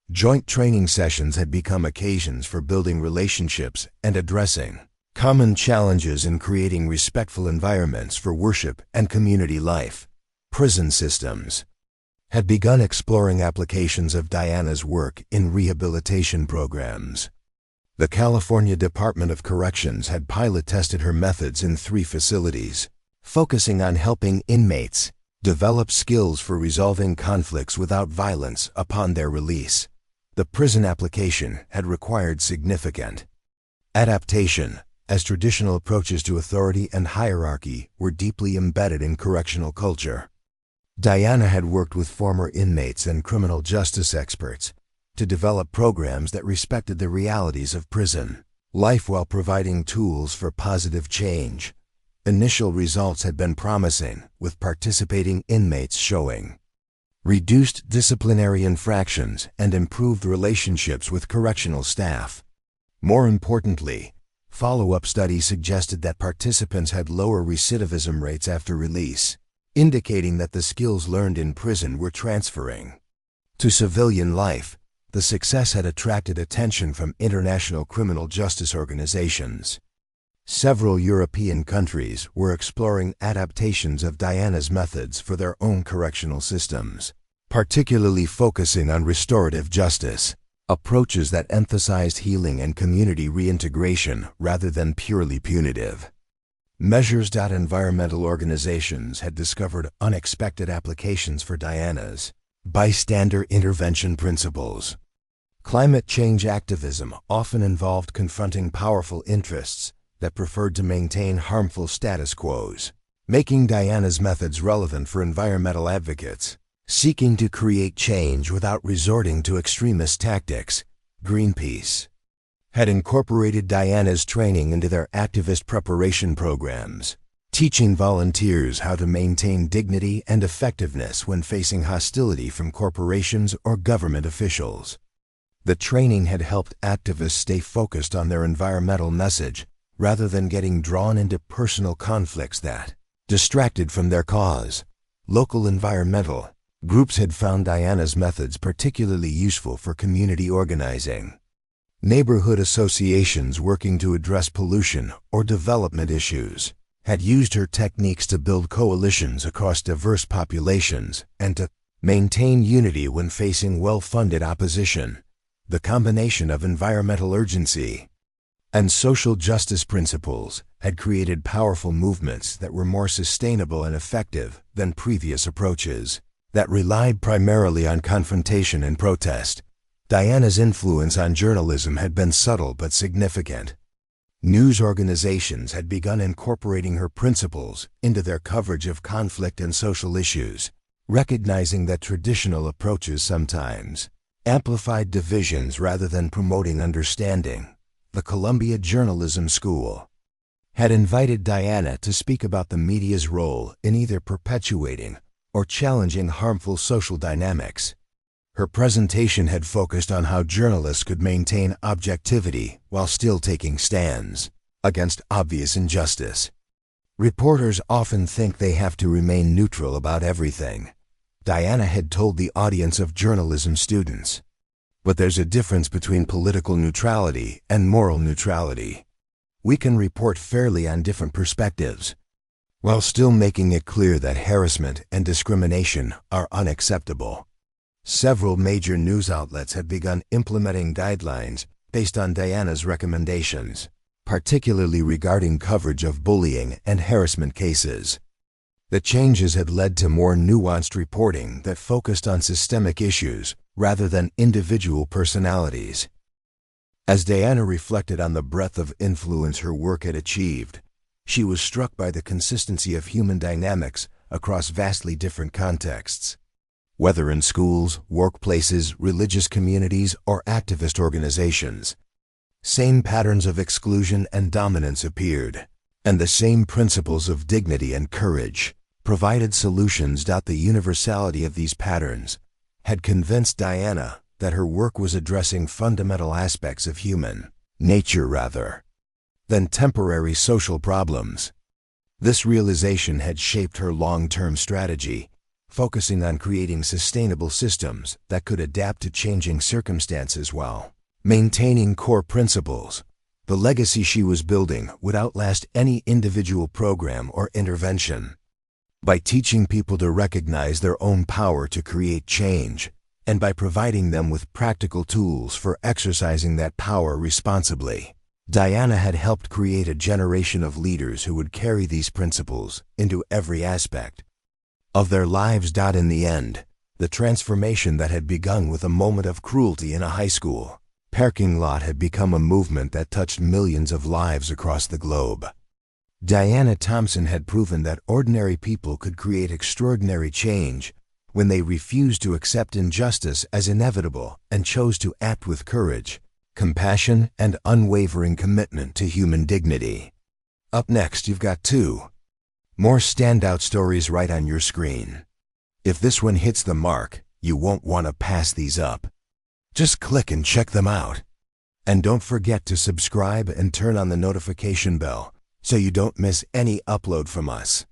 Joint training sessions had become occasions for building relationships and addressing common challenges in creating respectful environments for worship and community life. Prison systems had begun exploring applications of Diana's work in rehabilitation programs. The California Department of Corrections had pilot-tested her methods in 3 facilities, focusing on helping inmates develop skills for resolving conflicts without violence upon their release. The prison application had required significant adaptation, as traditional approaches to authority and hierarchy were deeply embedded in correctional culture. Diana had worked with former inmates and criminal justice experts to develop programs that respected the realities of prison life while providing tools for positive change. Initial results had been promising, with participating inmates showing reduced disciplinary infractions and improved relationships with correctional staff. More importantly, follow-up studies suggested that participants had lower recidivism rates after release, indicating that the skills learned in prison were transferring to civilian life. The success had attracted attention from international criminal justice organizations. Several European countries were exploring adaptations of Diana's methods for their own correctional systems, particularly focusing on restorative justice, approaches that emphasized healing and community reintegration rather than purely punitive measures. Environmental organizations had discovered unexpected applications for Diana's bystander intervention principles. Climate change activism often involved confronting powerful interests that preferred to maintain harmful status quos, making Diana's methods relevant for environmental advocates seeking to create change without resorting to extremist tactics. Greenpeace had incorporated Diana's training into their activist preparation programs, teaching volunteers how to maintain dignity and effectiveness when facing hostility from corporations or government officials. The training had helped activists stay focused on their environmental message rather than getting drawn into personal conflicts that distracted from their cause. Local environmental groups had found Diana's methods particularly useful for community organizing. Neighborhood associations working to address pollution or development issues had used her techniques to build coalitions across diverse populations and to maintain unity when facing well-funded opposition. The combination of environmental urgency and social justice principles had created powerful movements that were more sustainable and effective than previous approaches that relied primarily on confrontation and protest. Diana's influence on journalism had been subtle but significant. News organizations had begun incorporating her principles into their coverage of conflict and social issues, recognizing that traditional approaches sometimes amplified divisions rather than promoting understanding. The Columbia Journalism School had invited Diana to speak about the media's role in either perpetuating or challenging harmful social dynamics. Her presentation had focused on how journalists could maintain objectivity while still taking stands against obvious injustice. Reporters often think they have to remain neutral about everything. Diana had told the audience of journalism students. But there's a difference between political neutrality and moral neutrality. We can report fairly on different perspectives, while still making it clear that harassment and discrimination are unacceptable. Several major news outlets had begun implementing guidelines based on Diana's recommendations, particularly regarding coverage of bullying and harassment cases. The changes had led to more nuanced reporting that focused on systemic issues rather than individual personalities. As Diana reflected on the breadth of influence her work had achieved, she was struck by the consistency of human dynamics across vastly different contexts. Whether in schools, workplaces, religious communities, or activist organizations, same patterns of exclusion and dominance appeared, and the same principles of dignity and courage provided solutions. The universality of these patterns had convinced Diana that her work was addressing fundamental aspects of human nature rather than temporary social problems. This realization had shaped her long-term strategy, focusing on creating sustainable systems that could adapt to changing circumstances while maintaining core principles. The legacy she was building would outlast any individual program or intervention. By teaching people to recognize their own power to create change, and by providing them with practical tools for exercising that power responsibly, Diana had helped create a generation of leaders who would carry these principles into every aspect of their lives. In the end, the transformation that had begun with a moment of cruelty in a high school parking lot had become a movement that touched millions of lives across the globe. Diana Thompson had proven that ordinary people could create extraordinary change when they refused to accept injustice as inevitable and chose to act with courage, compassion, and unwavering commitment to human dignity. Up next, you've got two more standout stories right on your screen. If this one hits the mark, you won't want to pass these up. Just click and check them out. And don't forget to subscribe and turn on the notification bell so you don't miss any upload from us.